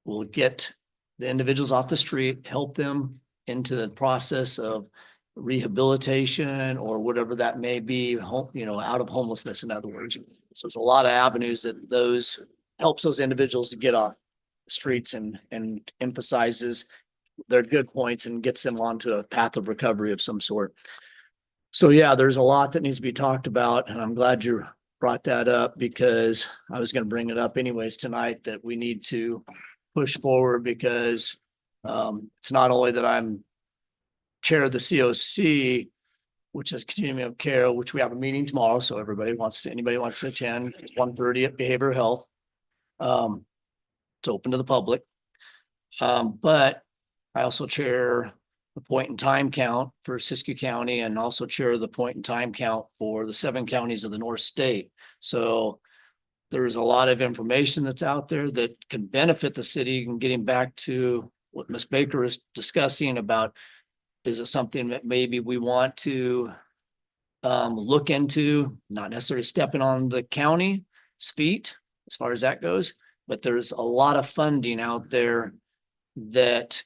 will get the individuals off the street, help them into the process of rehabilitation or whatever that may be, out of homelessness, in other words. So there's a lot of avenues that those helps those individuals to get off the streets, and emphasizes their good points and gets them onto a path of recovery of some sort. So yeah, there's a lot that needs to be talked about, and I'm glad you brought that up, because I was going to bring it up anyways tonight, that we need to push forward because it's not only that I'm chair of the COC, which is Continuum of Care, which we have a meeting tomorrow. So anybody wants to attend, it's 1:30 at Behavioral Health. It's open to the public. But I also chair the point in time count for Siskiyou County and also chair the point in time count for the 7 counties of the North State. So there's a lot of information that's out there that can benefit the city. And getting back to what Ms. Baker is discussing about, is it something that maybe we want to look into, not necessarily stepping on the county's feet as far as that goes, but there's a lot of funding out there that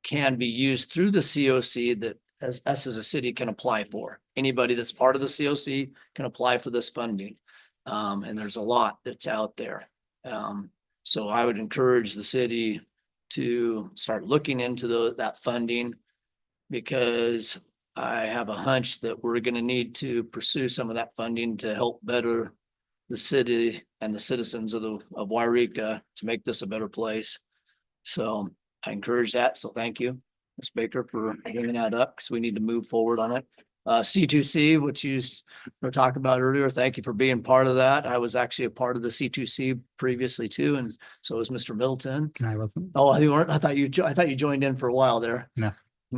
can be used through the COC that us as a city can apply for. Anybody that's part of the COC can apply for this funding. And there's a lot that's out there. So I would encourage the city to start looking into that funding, because I have a hunch that we're going to need to pursue some of that funding to help better the city and the citizens of Wairika to make this a better place. So I encourage that. So thank you, Ms. Baker, for bringing that up, because we need to move forward on it. C2C, which you were talking about earlier, thank you for being part of that. I was actually a part of the C2C previously too, and so was Mr. Middleton. I wasn't. Oh, you weren't? I thought you joined in for a while there. No.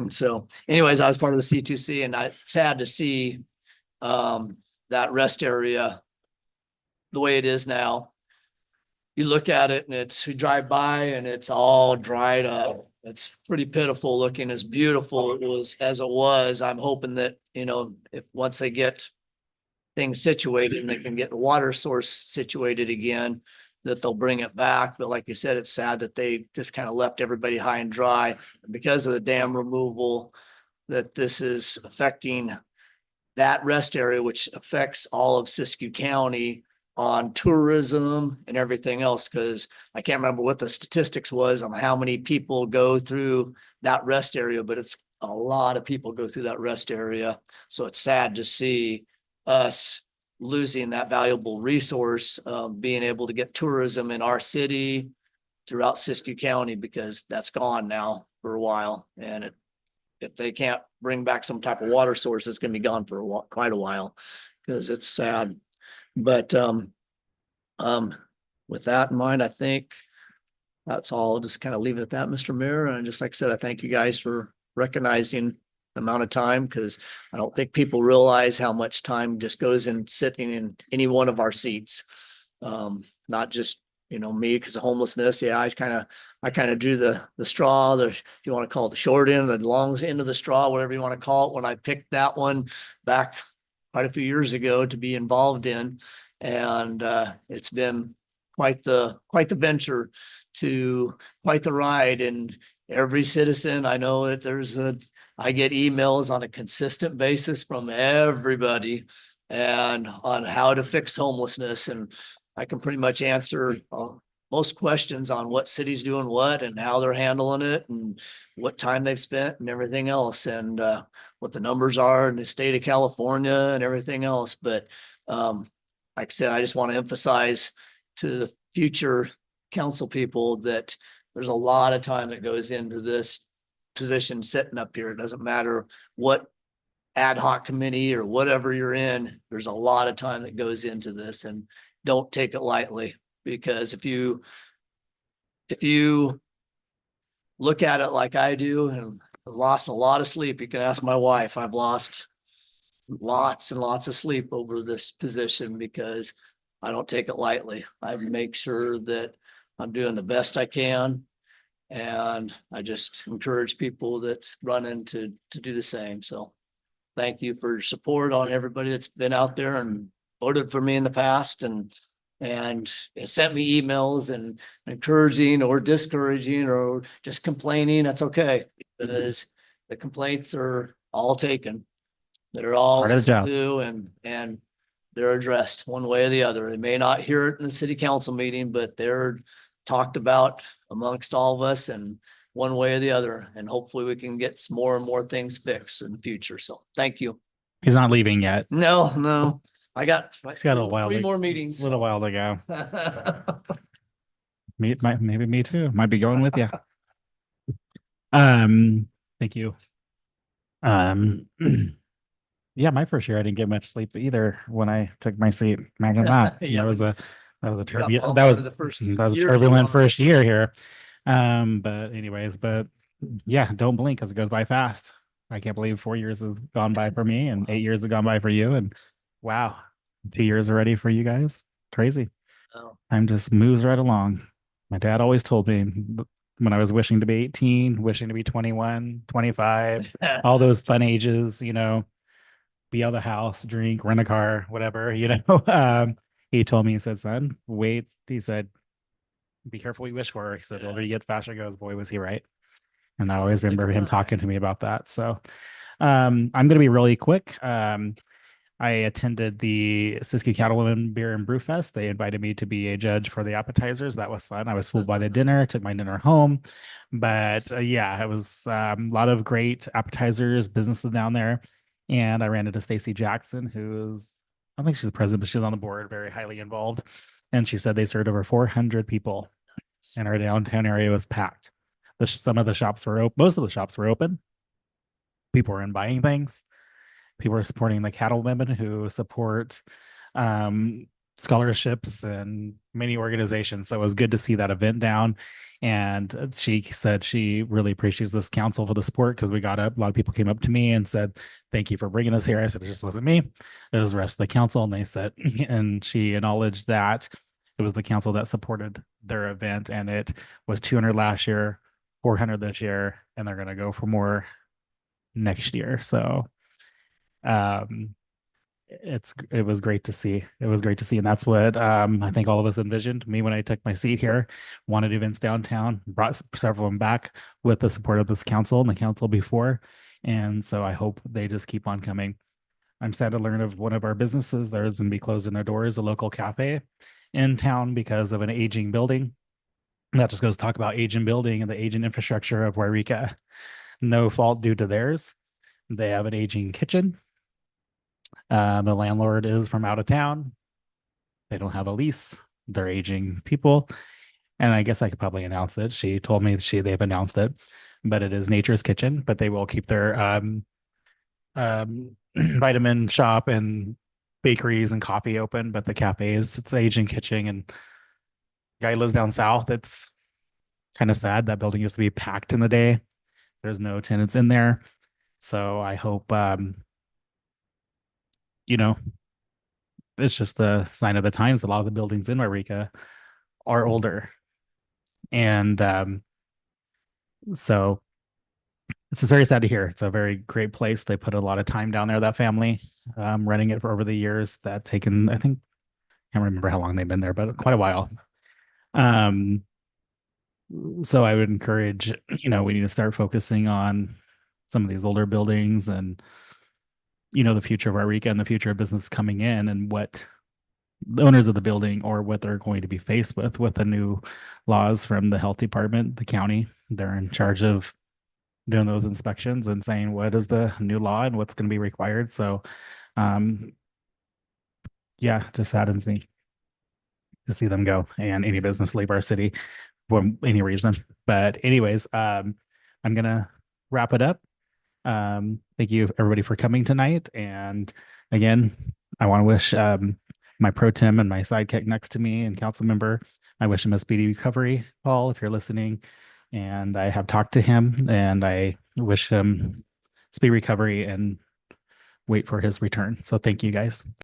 So anyways, I was part of the C2C, and sad to see that rest area the way it is now. You look at it and you drive by and it's all dried up. It's pretty pitiful looking, as beautiful as it was. I'm hoping that, if once they get things situated and they can get the water source situated again, that they'll bring it back. But like you said, it's sad that they just kind of left everybody high and dry because of the dam removal, that this is affecting that rest area, which affects all of Siskiyou County on tourism and everything else. Cause I can't remember what the statistics was on how many people go through that rest area, but it's a lot of people go through that rest area. So it's sad to see us losing that valuable resource, being able to get tourism in our city throughout Siskiyou County, because that's gone now for a while. And if they can't bring back some type of water source, it's going to be gone for quite a while, because it's sad. But with that in mind, I think that's all. I'll just kind of leave it at that, Mr. Mayor. And just like I said, I thank you guys for recognizing the amount of time, because I don't think people realize how much time just goes in sitting in any one of our seats. Not just, me because of homelessness. Yeah, I kind of drew the straw, if you want to call it the short end, the long end of the straw, whatever you want to call it, when I picked that one back quite a few years ago to be involved in. And it's been quite the venture, to quite the ride. And every citizen, I know that I get emails on a consistent basis from everybody and on how to fix homelessness. And I can pretty much answer most questions on what city's doing what and how they're handling it and what time they've spent and everything else, and what the numbers are in the state of California and everything else. But like I said, I just want to emphasize to the future council people that there's a lot of time that goes into this position sitting up here. It doesn't matter what ad hoc committee or whatever you're in, there's a lot of time that goes into this, and don't take it lightly, because if you look at it like I do, and I've lost a lot of sleep, you can ask my wife, I've lost lots and lots of sleep over this position, because I don't take it lightly. I make sure that I'm doing the best I can. And I just encourage people that's running to do the same. So thank you for your support on everybody that's been out there and voted for me in the past, and sent me emails and encouraging or discouraging or just complaining. That's okay, because the complaints are all taken. They're all Part of the job. listened to, and they're addressed one way or the other. They may not hear it in the city council meeting, but they're talked about amongst all of us and one way or the other. And hopefully we can get some more and more things fixed in the future. So thank you. He's not leaving yet. No, I got He's got a while. three more meetings. A little while to go. Maybe me too. Might be going with you. Um, thank you. Yeah, my first year I didn't get much sleep either when I took my seat. Imagine that. Yeah, That was a you got turbulent bumped that was for the first that was a year you were turbulent on first the- year here. But anyways, but yeah, don't blink because it goes by fast. I can't believe 4 years have gone by for me and 8 years have gone by for you. And wow, 2 years already for you guys. Crazy. Oh. Time just moves right along. My dad always told me when I was wishing to be 18, wishing to be 21, 25, all those fun ages, be out of the house, drink, rent a car, whatever, he told me, he said, son, wait, he said, be careful what you wish for. He said, the older you get, faster it goes. Boy, was he right. And I always remember him talking to me about that. So I'm going to be really quick. I attended the Siskiyou Cattlewomen Beer and Brew Fest. They invited me to be a judge for the appetizers. That was fun. I was fooled by the dinner, took my dinner home. But yeah, it was a lot of great appetizers, businesses down there. And I ran into Stacy Jackson, who's, I don't think she's the president, but she's on the board, very highly involved. And she said they served over 400 people and our downtown area was packed. Some of the shops were open. Most of the shops were open. People were in buying things. People are supporting the cattlewomen who support scholarships and many organizations. So it was good to see that event down. And she said she really appreciates this council for the support because we got up. A lot of people came up to me and said, thank you for bringing us here. I said, it just wasn't me. It was the rest of the council. And they said, and she acknowledged that it was the council that supported their event. And it was 200 last year, 400 this year, and they're going to go for more next year. So it was great to see. It was great to see. And that's what I think all of us envisioned. Me, when I took my seat here, wanted events downtown, brought several of them back with the support of this council and the council before. And so I hope they just keep on coming. I'm sad to learn of one of our businesses that is going to be closing their doors, a local cafe in town because of an aging building. That just goes to talk about aging building and the aging infrastructure of Wairika. No fault due to theirs. They have an aging kitchen. The landlord is from out of town. They don't have a lease. They're aging people. And I guess I could probably announce it. She told me they've announced it, but it is Nature's Kitchen, but they will keep their vitamin shop and bakeries and coffee open, but the cafe it's aging kitchen. And guy lives down south. It's kind of sad. That building used to be packed in the day. There's no tenants in there. So I hope it's just the sign of the times. A lot of the buildings in Wairika are older. And so this is very sad to hear. It's a very great place. They put a lot of time down there, that family, running it for over the years. That taken, I think, I can't remember how long they've been there, but quite a while. So I would encourage, we need to start focusing on some of these older buildings and, the future of Wairika and the future of business coming in and what the owners of the building or what they're going to be faced with the new laws from the health department, the county. They're in charge of doing those inspections and saying what is the new law and what's going to be required. So yeah, just saddens me to see them go and any business leave our city for any reason. But anyways, I'm gonna wrap it up. Thank you everybody for coming tonight. And again, I want to wish my pro tem and my sidekick next to me and council member, I wish him a speedy recovery, Paul, if you're listening. And I have talked to him and I wish him speedy recovery and wait for his return. So thank you guys.